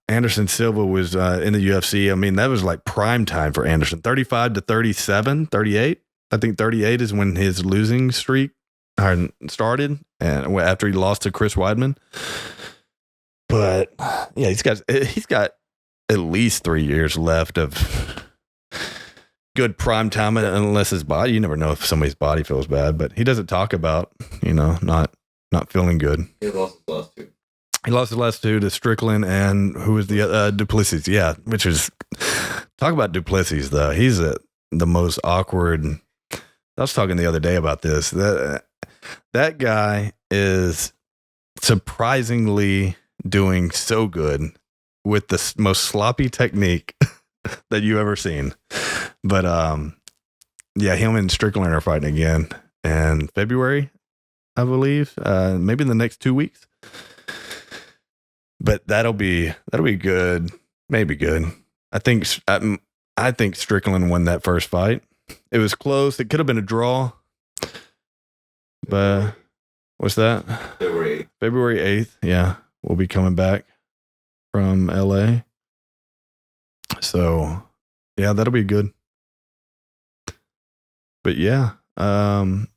Anderson Silva was in the UFC, I mean, that was like prime time for Anderson. 35 to 37, 38. I think 38 is when his losing streak started, and after he lost to Chris Weidman. But yeah, he's got at least 3 years left of good prime time, unless his body. You never know if somebody's body feels bad, but he doesn't talk about not feeling good. He lost his last two. He lost his last two to Strickland, and who was the Duplessis? Yeah, which is, talk about Duplessis though. He's the most awkward. I was talking the other day about this. That guy is surprisingly doing so good with the most sloppy technique that you ever seen. But yeah, him and Strickland are fighting again in February, I believe. Maybe in the next 2 weeks. But that'll be good. Maybe good. I think Strickland won that first fight. It was close. It could have been a draw. But what's that? February 8th. Yeah. We'll be coming back from LA. So yeah, that'll be good. But yeah. And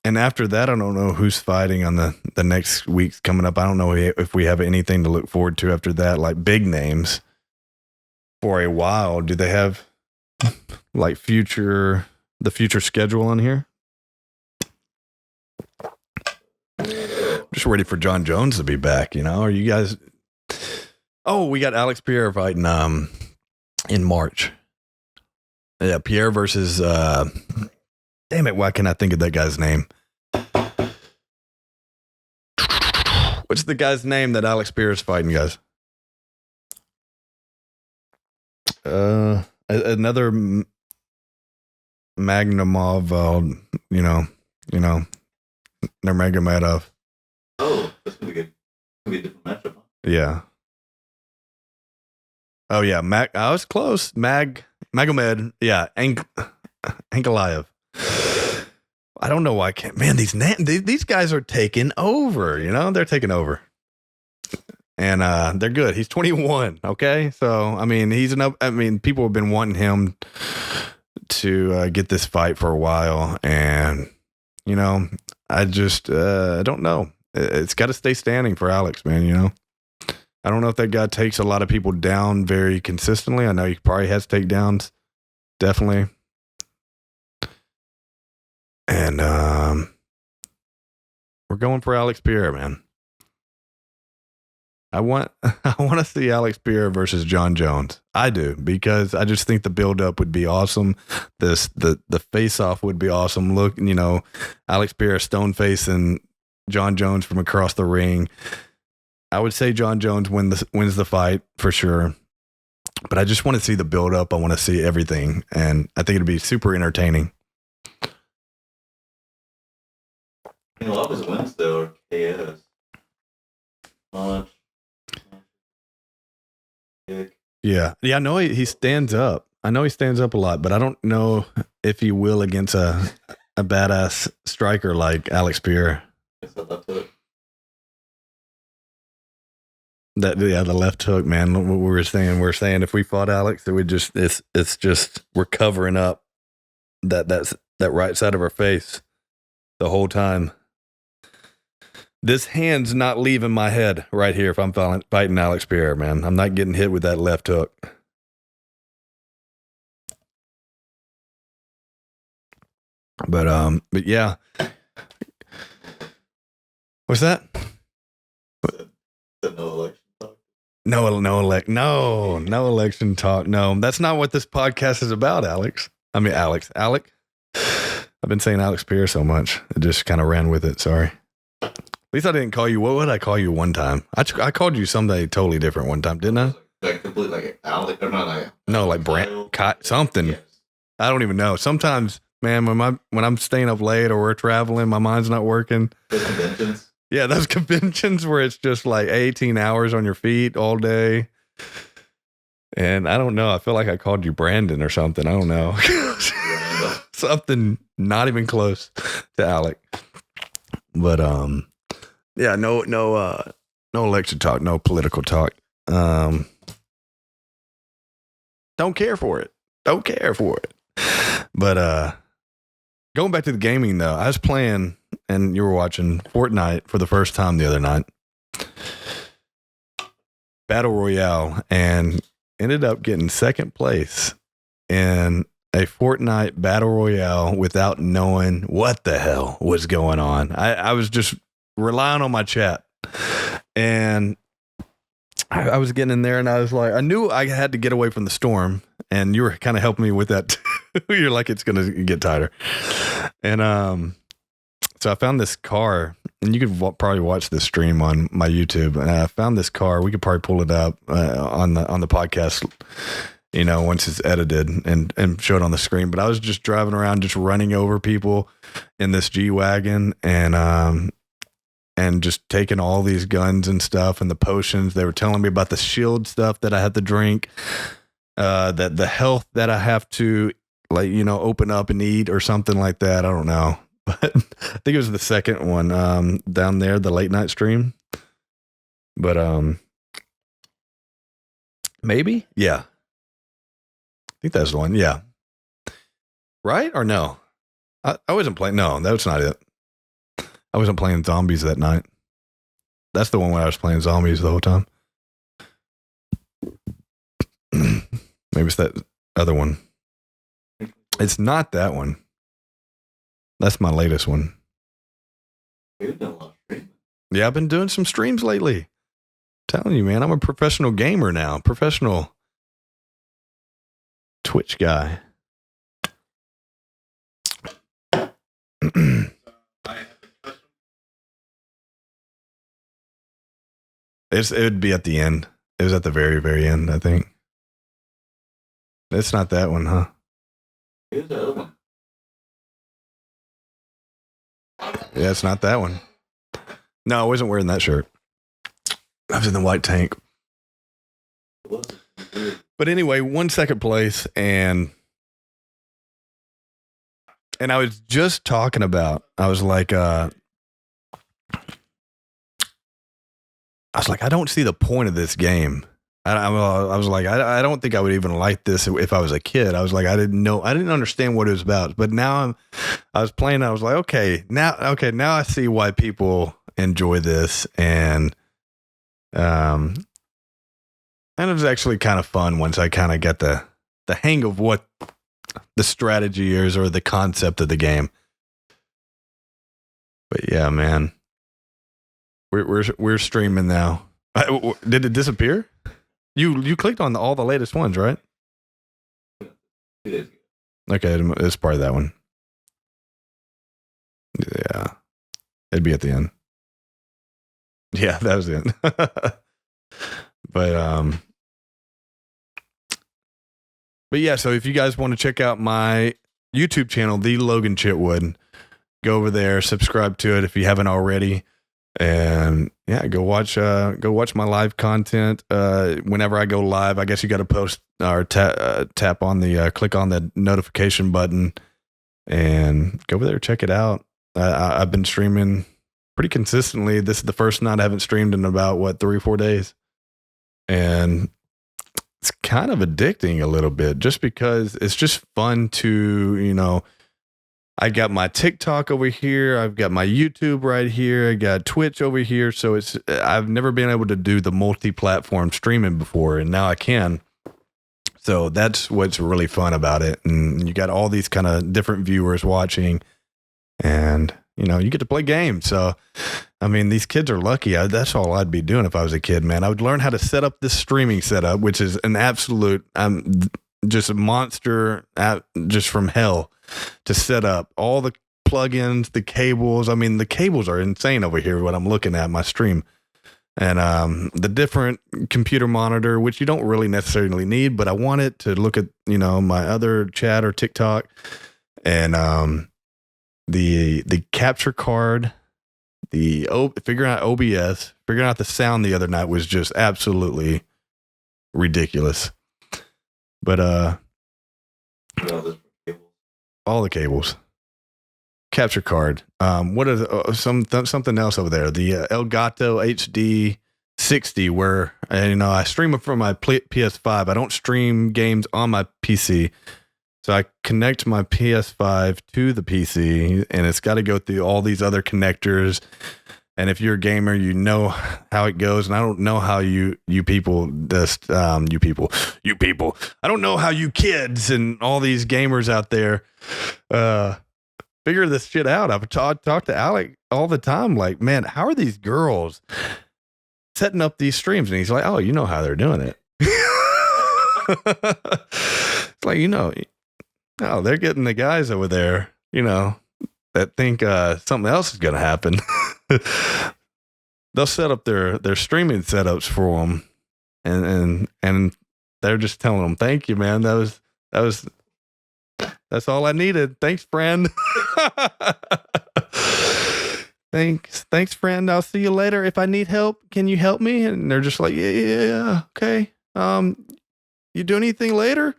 after that, I don't know who's fighting on the next weeks coming up. I don't know if we have anything to look forward to after that, like big names for a while. Do they have like the future schedule on here? Just ready for John Jones to be back. Are you guys? Oh, we got Alex Pierre fighting in March. Yeah, Pierre versus damn it, why can't I think of that guy's name? What's the guy's name that Alex Pierre is fighting, guys? Another Magnumov, Nurmagomedov. Oh, that's gonna be good. It's gonna be a different matchup, huh? Yeah. Oh yeah, I was close. Magomed. Yeah, Ankalaev. I don't know why I can't. Man, these guys are taking over. They're taking over, and they're good. He's 21. Okay, so I mean, people have been wanting him to get this fight for a while, and I just I don't know. It's got to stay standing for Alex, man. I don't know if that guy takes a lot of people down very consistently. I know he probably has takedowns, definitely. And we're going for Alex Pierre, man. I want to see Alex Pierre versus John Jones. I do, because I just think the build-up would be awesome. The face-off would be awesome. Look, Alex Pierre stone facing John Jones from across the ring. I would say John Jones wins the fight for sure. But I just want to see the build-up. I want to see everything, and I think it'd be super entertaining. A lot of his wins though are KOs. Much. Yeah. I know he stands up. I know he stands up a lot, but I don't know if he will against a badass striker like Alex Pierre. The left hook, man. What we're saying if we fought Alex, it would it's just we're covering up that right side of our face the whole time. This hand's not leaving my head right here if I'm fighting Alex Pierre, man. I'm not getting hit with that left hook. But yeah. What's that? The no election talk. No election talk. No, that's not what this podcast is about, Alex. I mean, Alec. I've been saying Alex Pierre so much. It just kind of ran with it. Sorry. At least I didn't call you. What would I call you one time? I called you something totally different one time, didn't I? Like complete, like Alec, or not like No, like Brant, something. Yes. I don't even know. Sometimes, man, when I'm staying up late or we're traveling, my mind's not working. The conventions. Yeah, those conventions where it's just like 18 hours on your feet all day. And I don't know. I feel like I called you Brandon or something. I don't know. Something not even close to Alec. But yeah, no election talk, no political talk. Don't care for it. But going back to the gaming though, I was playing and you were watching Fortnite for the first time the other night. Battle Royale, and ended up getting second place in a Fortnite Battle Royale without knowing what the hell was going on. I was just relying on my chat. And I was getting in there and I was like, I knew I had to get away from the storm. And you were kind of helping me with that. You're like, it's going to get tighter. And so I found this car, and you could probably watch this stream on my YouTube. And I found this car. We could probably pull it up on the podcast, you know, once it's edited and show it on the screen. But I was just driving around, just running over people in this G-Wagon and just taking all these guns and stuff and the potions. They were telling me about the shield stuff that I had to drink, that the health that I have to, like, you know, open up and eat or something like that. I don't know. But I think it was the second one down there, the late night stream. But maybe? Yeah. I think that's the one. Yeah. Right? Or no? I wasn't playing. No, that's not it. I wasn't playing zombies that night. That's the one where I was playing zombies the whole time. Maybe it's that other one. It's not that one. That's my latest one. You've done a lot of streaming. Yeah, I've been doing some streams lately. Telling you, man, I'm a professional gamer now. Professional Twitch guy. It would be at the end. It was at the very, very end, I think. It's not that one, huh? Here's the other one. Yeah, it's not that one. No, I wasn't wearing that shirt. I was in the white tank. But anyway, won second place, and I was just talking about, I was like, I don't see the point of this game. I was like, I don't think I would even like this if I was a kid. I was like, I didn't understand what it was about. But now I was playing. I was like, okay, now I see why people enjoy this, and it was actually kind of fun once I kind of got the hang of what the strategy is or the concept of the game. But yeah, man, we're streaming now. Did it disappear? You clicked on all the latest ones, right? It is. Okay, it's part of that one. Yeah, it'd be at the end. Yeah, that was the end. But yeah. So if you guys want to check out my YouTube channel, the Logan Chitwood, go over there, subscribe to it if you haven't already. And yeah, go watch my live content. Whenever I go live, I guess you got to post or tap on the click on the notification button and go over there, check it out. I've been streaming pretty consistently. This is the first night I haven't streamed in about 3-4 days, and it's kind of addicting a little bit, just because it's just fun to, you know. I got my TikTok over here. I've got my YouTube right here. I got Twitch over here. So I've never been able to do the multi-platform streaming before, and now I can. So that's what's really fun about it. And you got all these kind of different viewers watching, and you know, you get to play games. So I mean, these kids are lucky. That's all I'd be doing if I was a kid, man. I would learn how to set up this streaming setup, which is an absolute, just a monster, just from hell to set up all the plugins, the cables. I mean, the cables are insane over here when I'm looking at my stream. And the different computer monitor, which you don't really necessarily need, but I want it to look at, my other chat or TikTok, and the capture card, figuring out OBS, figuring out the sound the other night was just absolutely ridiculous. But all the cables, capture card. What is something else over there? The Elgato HD 60, where I stream it from my PS5. I don't stream games on my PC, so I connect my PS5 to the PC, and it's got to go through all these other connectors. And if you're a gamer, you know how it goes. And I don't know how you people, I don't know how you kids and all these gamers out there figure this shit out. I've talked to Alec all the time. Like, man, how are these girls setting up these streams? And he's like, oh, you know how they're doing it. It's like, oh, they're getting the guys over there, that think something else is going to happen. They'll set up their streaming setups for them, and they're just telling them, "Thank you, man. That's all I needed. Thanks, friend. Thanks, friend. I'll see you later. If I need help, can you help me?" And they're just like, "Yeah, okay. You do anything later?"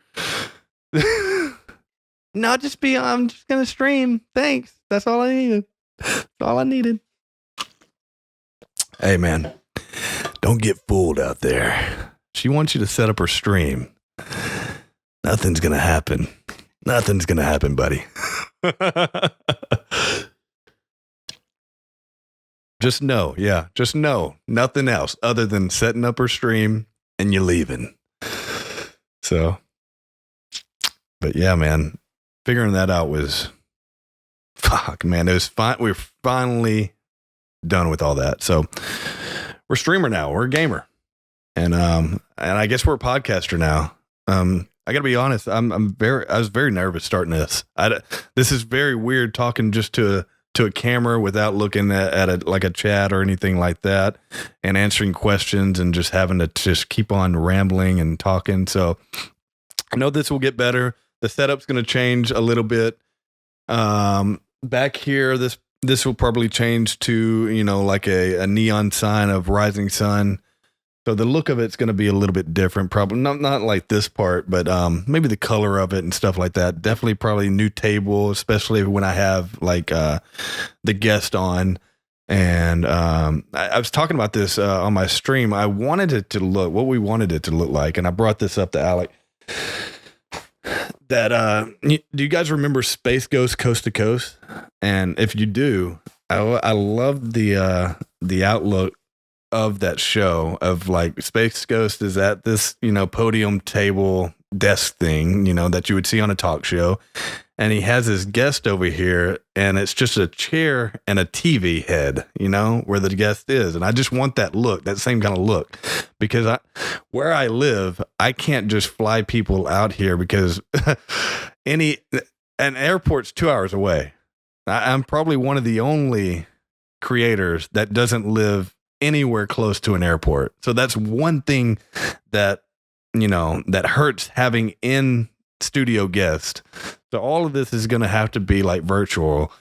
No, I'm just gonna stream. Thanks. That's all I needed. That's all I needed. Hey, man, don't get fooled out there. She wants you to set up her stream. Nothing's gonna happen. Nothing's gonna happen, buddy. Just know, nothing else other than setting up her stream and you leaving. So, but yeah, man, figuring that out was, fuck, man, it was fine. We're finally done with all that. So we're a streamer now. We're a gamer, and I guess we're a podcaster now. I gotta be honest. I was very nervous starting this. This is very weird talking just to a camera without looking at a chat or anything like that, and answering questions and just having to just keep on rambling and talking. So I know this will get better. The setup's going to change a little bit. Back here, this will probably change to, like a neon sign of rising sun. So the look of it's going to be a little bit different. Probably not like this part, but maybe the color of it and stuff like that. Definitely probably new table, especially when I have like the guest on. And I was talking about this on my stream. I wanted it to look what we wanted it to look like. And I brought this up to Alec. That do you guys remember Space Ghost Coast to Coast? And if you do, I love the outlook of that show, of like Space Ghost is at this podium table desk thing that you would see on a talk show, and he has his guest over here, and it's just a chair and a TV head where the guest is. And I just want that look, that same kind of look, because where I live, I can't just fly people out here because an airport's 2 hours away. I'm probably one of the only creators that doesn't live anywhere close to an airport. So that's one thing that that hurts having in studio guest. So all of this is going to have to be like virtual,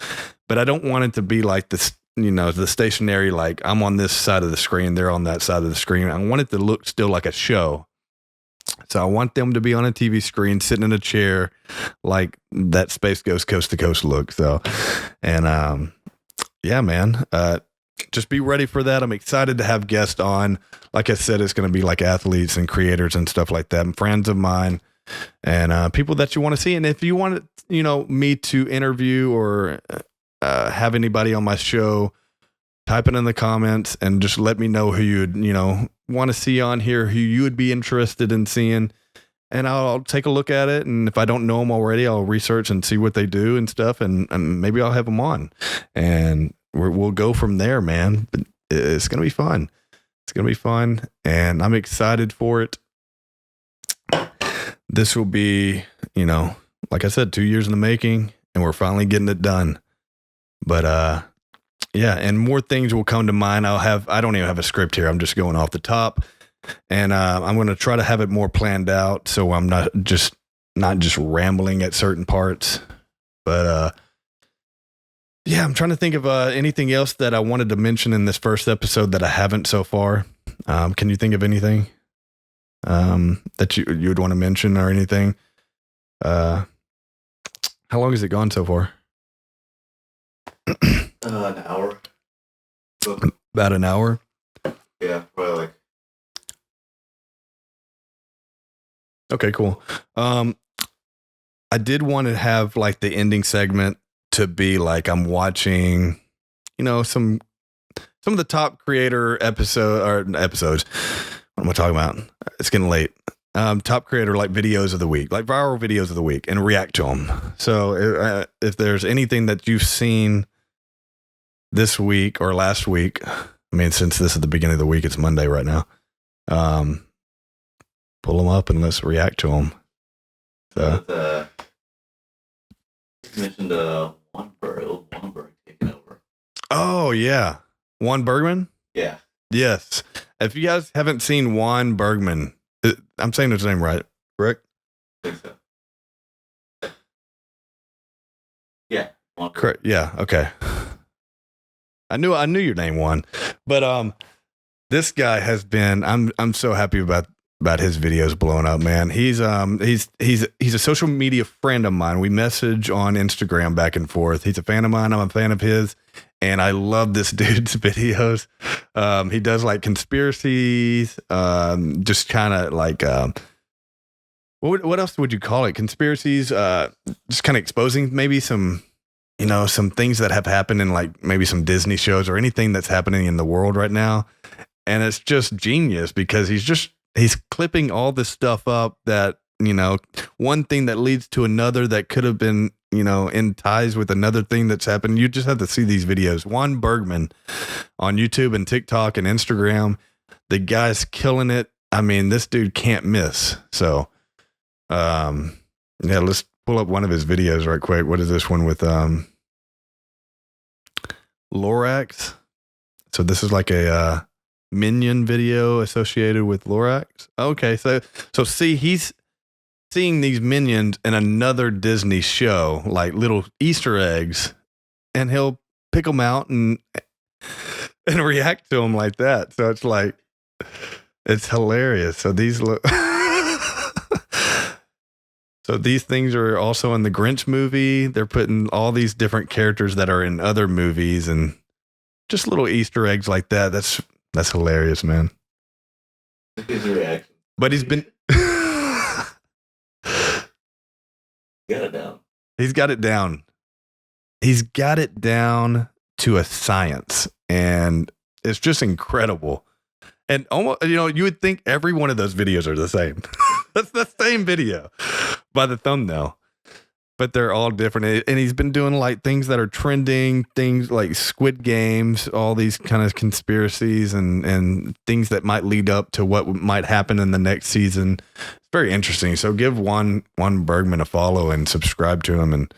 but I don't want it to be like this, the stationary, like I'm on this side of the screen, they're on that side of the screen. I want it to look still like a show. So I want them to be on a TV screen, sitting in a chair, like that Space Ghost Coast to Coast look. So, and yeah, man, just be ready for that. I'm excited to have guests on. Like I said, it's going to be like athletes and creators and stuff like that, and friends of mine, and people that you want to see. And if you want, me to interview or have anybody on my show, type it in the comments and just let me know who you'd, want to see on here, who you would be interested in seeing. And I'll take a look at it. And if I don't know them already, I'll research and see what they do and stuff. And maybe I'll have them on. And we'll go from there, man. But it's gonna be fun. It's gonna be fun, and I'm excited for it. This will be, like I said, 2 years in the making, and we're finally getting it done. But yeah, and more things will come to mind. I don't even have a script here. I'm just going off the top, and I'm going to try to have it more planned out, so I'm not just rambling at certain parts. But yeah, I'm trying to think of anything else that I wanted to mention in this first episode that I haven't so far. Can you think of anything that you would want to mention or anything? How long has it gone so far? An hour. About an hour. Yeah, probably like. Okay, cool. I did want to have like the ending segment to be like I'm watching, some of the top creator episodes. What am I talking about? It's getting late. Top creator like videos of the week, like viral videos of the week, and react to them. So if there's anything that you've seen this week or last week, I mean, since this is the beginning of the week, it's Monday right now. Pull them up and let's react to them. So you mentioned Wannberg taking over. Oh yeah, Juan Bergman. Yeah. Yes. If you guys haven't seen Juan Bergman, I'm saying his name right, correct? I think so. Yeah. Correct. Yeah. Okay. I knew your name, Juan, but this guy has been. I'm so happy about his videos blowing up, man. He's a social media friend of mine. We message on Instagram back and forth. He's a fan of mine. I'm a fan of his. And I love this dude's videos. He does like conspiracies, just kind of like, what else would you call it? Conspiracies, just kind of exposing maybe some things that have happened in like maybe some Disney shows or anything that's happening in the world right now. And it's just genius because he's clipping all this stuff up that, one thing that leads to another that could have been, in ties with another thing that's happened. You just have to see these videos. Juan Bergman on YouTube and TikTok and Instagram. The guy's killing it. I mean, this dude can't miss. So, yeah, let's pull up one of his videos right quick. What is this one with Lorax? So this is like a Minion video associated with Lorax. Okay, so see, he's seeing these minions in another Disney show, like little Easter eggs, and he'll pick them out and react to them like that. So it's like, it's hilarious. So these so these things are also in the Grinch movie. They're putting all these different characters that are in other movies and just little Easter eggs like that. That's hilarious, man. His reaction. But he's been. Got it down. He's got it down. He's got it down to a science, and it's just incredible. And almost, you would think every one of those videos are the same. That's the same video by the thumbnail, but they're all different. And he's been doing like things that are trending, things like Squid Games, all these kind of conspiracies and things that might lead up to what might happen in the next season. It's very interesting. So give Juan Bergman a follow and subscribe to him. And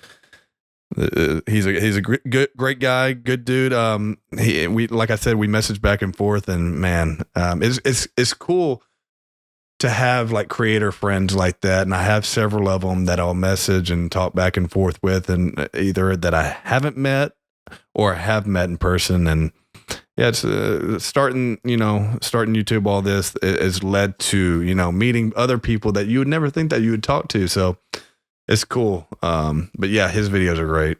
he's a great guy, good dude. We like I said, we messaged back and forth, and man, it's cool to have like creator friends like that. And I have several of them that I'll message and talk back and forth with, and either that I haven't met or have met in person. And yeah, it's starting YouTube, all this has led to, meeting other people that you would never think that you would talk to. So it's cool. But yeah, his videos are great.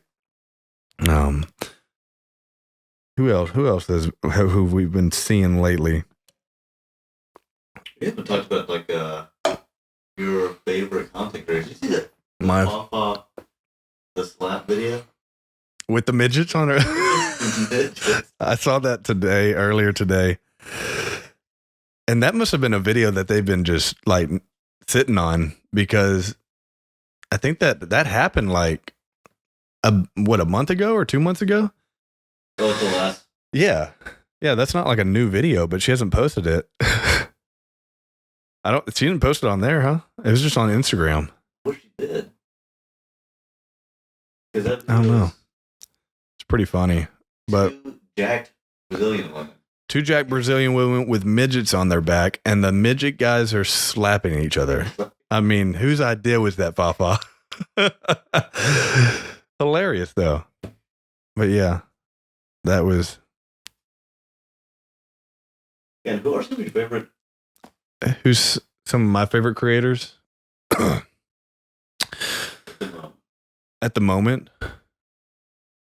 Who else who we've been seeing lately? We haven't talked about like your favorite content creators. Did you see that? The slap video with the midgets on her. I saw that earlier today, and that must have been a video that they've been just like sitting on, because I think that happened like a month ago or 2 months ago. Oh, it's the last. Yeah. Yeah, that's not like a new video, but she hasn't posted it. She didn't post it on there, huh? It was just on Instagram. What she did. I don't know. It's pretty funny. But two jacked Brazilian women. Two jacked Brazilian women with midgets on their back, and the midget guys are slapping each other. I mean, whose idea was that, Fafa? Hilarious, though. But yeah, that was. And who are some of your favorite? Who's some of my favorite creators? At the moment,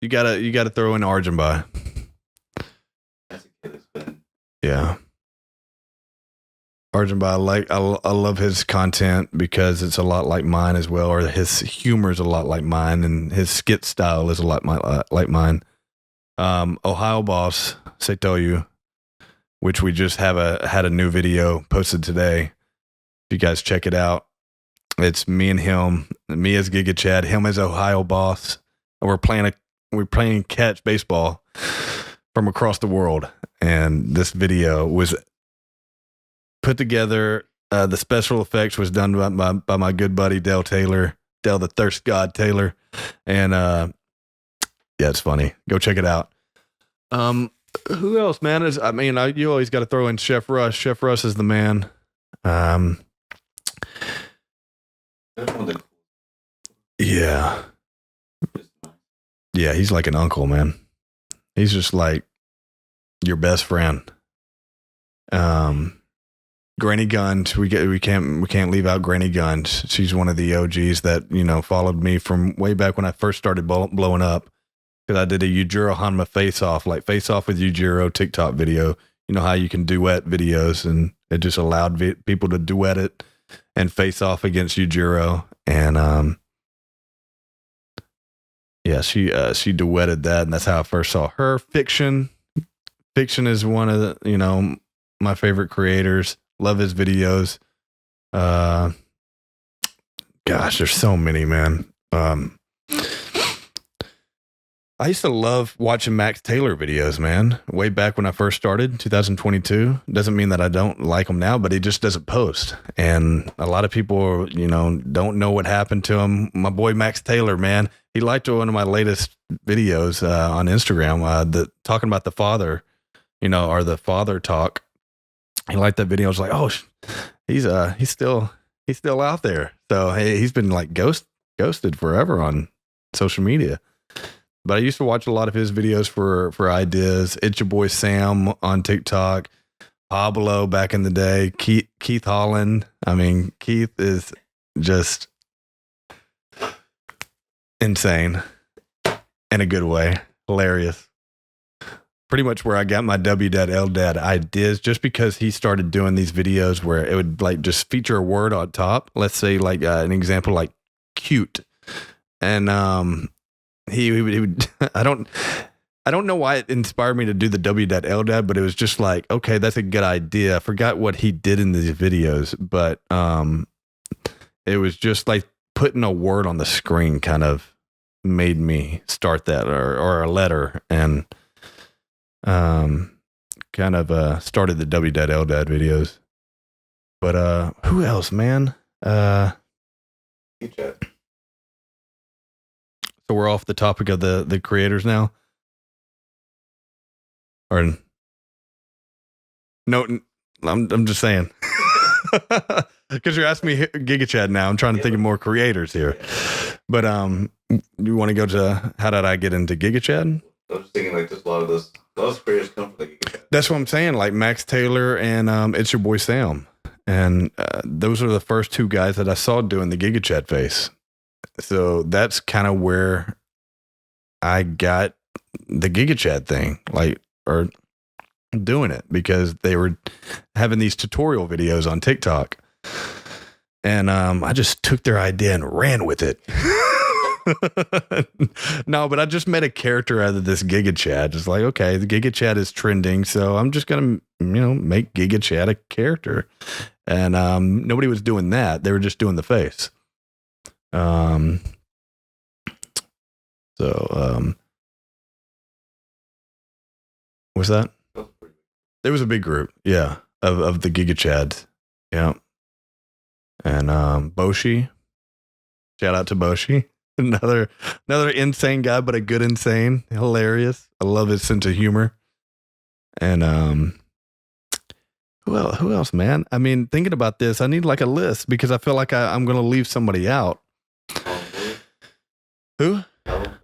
you gotta throw in Arjunbai. That's a kid that's been. Yeah. Arjunbai, I love his content because it's a lot like mine as well, or his humor is a lot like mine, and his skit style is a lot like mine. Ohio Boss, Seitoyu, which we just had a new video posted today. If you guys check it out, it's me and him, me as Giga Chad, him as Ohio Boss, and we're playing catch baseball from across the world. And this video was put together. The special effects was done by my good buddy Dale the Thirst God Taylor, and yeah, it's funny. Go check it out. Who else, man? You always got to throw in Chef Russ. Chef Russ is the man. Yeah. Yeah, he's like an uncle, man. He's just like your best friend. Granny Guns, we can't leave out Granny Guns. She's one of the OGs that, followed me from way back when I first started blowing up. Because I did a Yujiro Hanma face-off with Yujiro TikTok video. You know how you can duet videos, and it just allowed people to duet it and face off against Yujiro. And yeah, she duetted that, and that's how I first saw her. Fiction is one of the, my favorite creators. Love his videos. Gosh, there's so many, man. I used to love watching Max Taylor videos, man. Way back when I first started, 2022. Doesn't mean that I don't like him now, but he just doesn't post. And a lot of people, don't know what happened to him. My boy Max Taylor, man, he liked one of my latest videos on Instagram, talking about the father, or the father talk. He liked that video. I was like, oh, he's still out there. So hey, he's been like ghosted forever on social media. But I used to watch a lot of his videos for ideas. It's your boy Sam on TikTok, Pablo back in the day, Keith Holland. I mean, Keith is just insane in a good way, hilarious. Pretty much where I got my W-Dad, L-Dad ideas, just because he started doing these videos where it would like just feature a word on top. Let's say like an example like cute, and he would I don't know why it inspired me to do the W-Dad, L-Dad, but it was just like, okay, that's a good idea. I forgot what he did in these videos, but it was just like putting a word on the screen kind of made me start that, or a letter, and kind of started the W-Dad, L-Dad videos. But who else, man? So we're off the topic of the creators now, or no? I'm just saying, because you're asking me Giga Chad now. I'm trying to think of more creators here, but you want to go to how did I get into Giga Chad? I was just thinking like just a lot of those creators come from the Giga Chad. That's what I'm saying. Like Max Taylor and it's your boy Sam, and those are the first two guys that I saw doing the Giga Chad face. So that's kind of where I got the Giga Chad thing, or doing it, because they were having these tutorial videos on TikTok, and I just took their idea and ran with it. No, but I just made a character out of this Giga Chad. Just like, okay, the Giga Chad is trending, so I'm just gonna, make Giga Chad a character, and nobody was doing that. They were just doing the face. Was that? That was pretty There was a big group, yeah, of the Giga Chads. Yeah. And Boshi. Shout out to Boshi. Another insane guy, but a good insane. Hilarious. I love his sense of humor. And who else, man? I mean, thinking about this, I need like a list because I feel like I'm gonna leave somebody out. Who?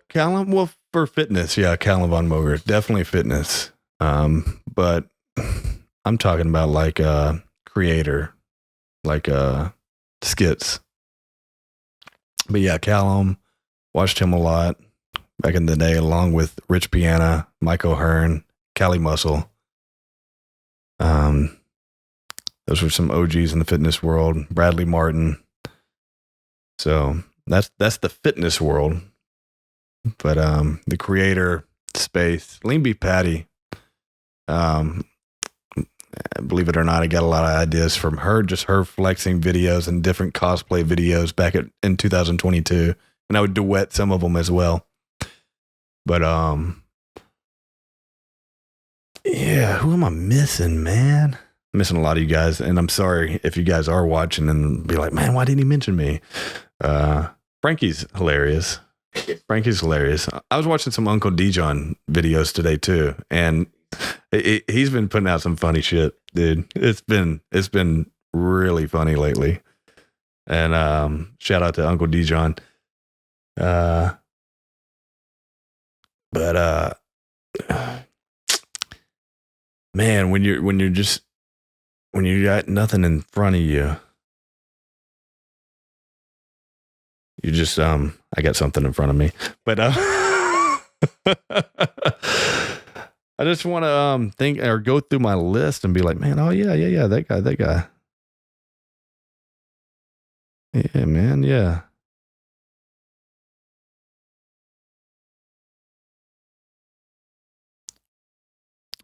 Callum? Well, for fitness, yeah, Callum Von Moger. Definitely fitness. But I'm talking about like creator, like skits. But yeah, Callum, watched him a lot back in the day, along with Rich Piana, Mike O'Hearn, Cali Muscle. Those were some OGs in the fitness world. Bradley Martin. So that's the fitness world. But the creator space, Lean Beef Patty. Believe it or not, I got a lot of ideas from her, just her flexing videos and different cosplay videos back in 2022. And I would duet some of them as well. But yeah, who am I missing, man? I'm missing a lot of you guys, and I'm sorry if you guys are watching and be like, man, why didn't he mention me? Frankie's hilarious. Frankie's hilarious. I was watching some Uncle Dijon videos today too, and he's been putting out some funny shit, dude. It's been really funny lately. And shout out to Uncle Dijon. But man, when you got nothing in front of you, you just I got something in front of me. But I just want to think or go through my list and be like, man, oh yeah, that guy. Yeah, man, yeah.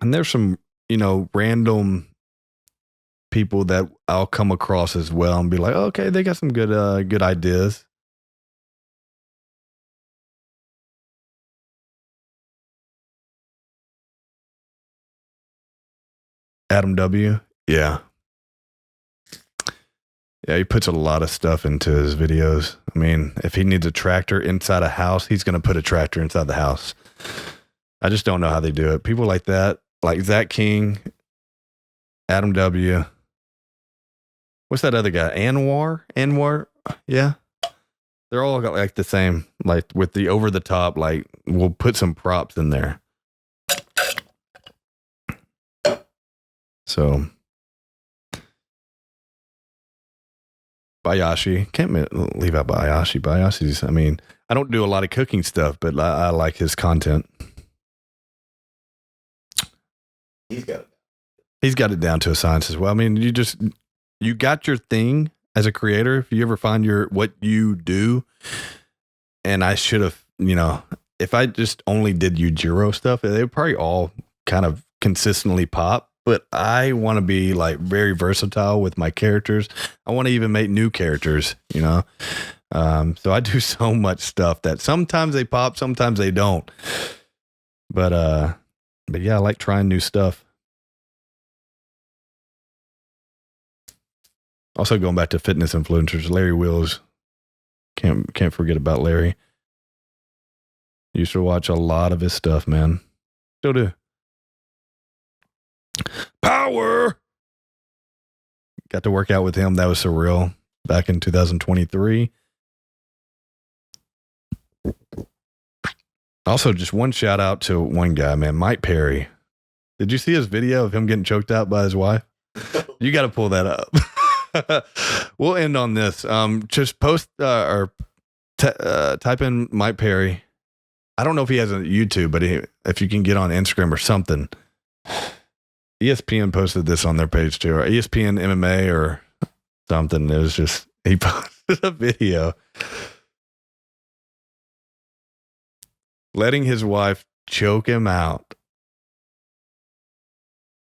And there's some, random people that I'll come across as well and be like, okay, they got some good ideas. Adam W. Yeah. Yeah, he puts a lot of stuff into his videos. I mean, if he needs a tractor inside a house, he's going to put a tractor inside the house. I just don't know how they do it. People like that, like Zach King, Adam W. What's that other guy? Anwar? Yeah. They're all got like the same, like with the over the top, like we'll put some props in there. So Bayashi, can't leave out Bayashi. Bayashi's, I mean, I don't do a lot of cooking stuff, but I like his content. He's got it down to a science as well. I mean, you got your thing as a creator. If you ever find what you do, and I should have, if I just only did Yujiro stuff, they would probably all kind of consistently pop. But I want to be like very versatile with my characters. I want to even make new characters, So I do so much stuff that sometimes they pop, sometimes they don't. But yeah, I like trying new stuff. Also going back to fitness influencers, Larry Wills. Can't forget about Larry. Used to watch a lot of his stuff, man. Still do. Power. Got to work out with him. That was surreal. Back in 2023. Also, just one shout out to one guy, man, Mike Perry. Did you see his video of him getting choked out by his wife? You got to pull that up. We'll end on this. Just post or type in Mike Perry. I don't know if he has a YouTube, but if you can get on Instagram or something. ESPN posted this on their page too, or ESPN MMA or something. It was just, he posted a video letting his wife choke him out.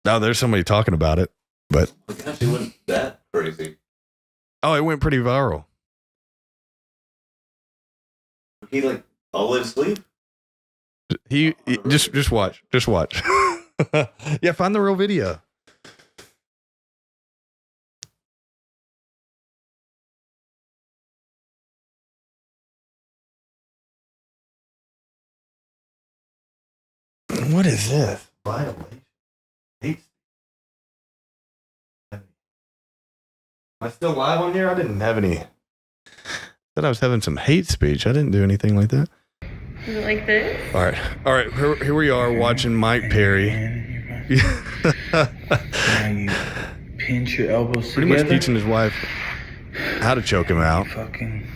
Now there's somebody talking about it, but oh my gosh, it wasn't that crazy. Oh, it went pretty viral. He like all in sleep. He just watch. Yeah, find the real video. What is this? Violation. Hate. Am I still live on here? I didn't have any. Said I was having some hate speech. I didn't do anything like that. Is it like this? All right. Here we are watching Mike Perry. Now you pinch your elbows Pretty together. much teaching his wife how to choke him out, Fucking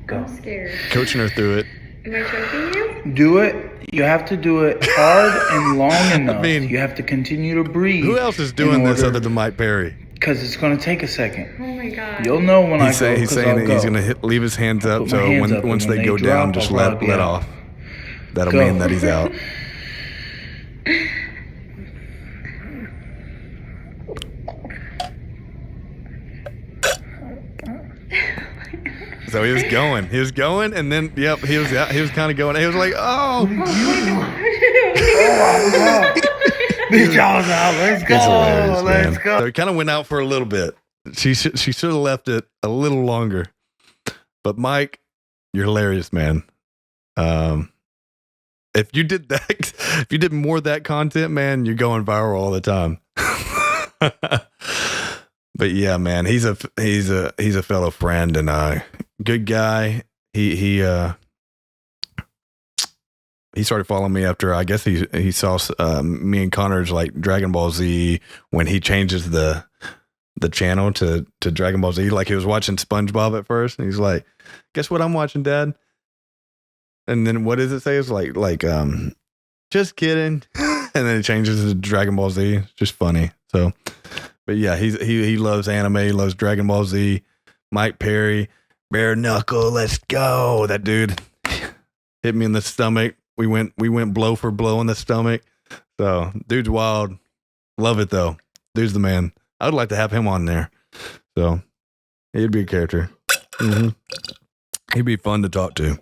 go. I'm scared. coaching her through it. Am I choking you? Do it. You have to do it hard and long enough. mean, you have to continue to breathe. Who else is doing this other than Mike Perry? Because it's going to take a second. Oh my god. You'll know when He's I go. saying that I'll he's go. going to leave his hands up, put my so hands up, once and when they go they down, drop, just I'll let get off. That'll Go. mean that he's out. So he was going, and then he was kind of going. He was like, "Oh, Big jaws out. Let's go. it's hilarious, Let's man." go. So he kind of went out for a little bit. She should have left it a little longer. But Mike, you're hilarious, man. If you did that, if you did more of that content, man, you're going viral all the time. But yeah, man, he's a fellow friend and good guy. He started following me after I guess he saw me and Connor's like Dragon Ball Z when he changes the channel to Dragon Ball Z. Like he was watching SpongeBob at first, and he's like, "Guess what I'm watching, Dad?" And then what does it say? It's like just kidding. And then it changes to Dragon Ball Z. It's just funny. So, but yeah, he loves anime. He loves Dragon Ball Z. Mike Perry, bare knuckle, let's go. That dude hit me in the stomach. We went blow for blow in the stomach. So, dude's wild. Love it though. Dude's the man. I would like to have him on there. So, he'd be a character. Mm-hmm. He'd be fun to talk to.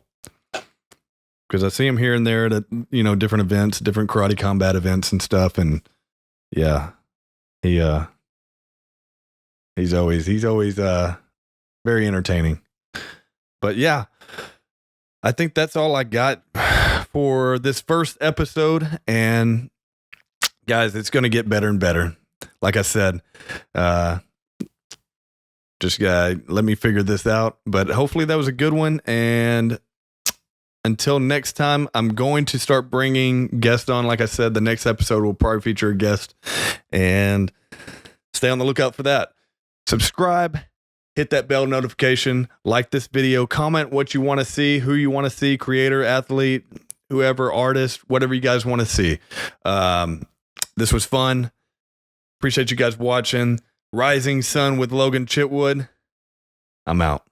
Because I see him here and there at different events, different karate combat events and stuff, and yeah, he's always very entertaining. But yeah, I think that's all I got for this first episode, and guys, it's going to get better and better. Like I said, just let me figure this out. But hopefully that was a good one, and until next time, I'm going to start bringing guests on. Like I said, the next episode will probably feature a guest, and stay on the lookout for that. Subscribe, hit that bell notification, like this video, comment what you want to see, who you want to see, creator, athlete, whoever, artist, whatever you guys want to see. This was fun. Appreciate you guys watching. Rising Sun with Logan Chitwood. I'm out.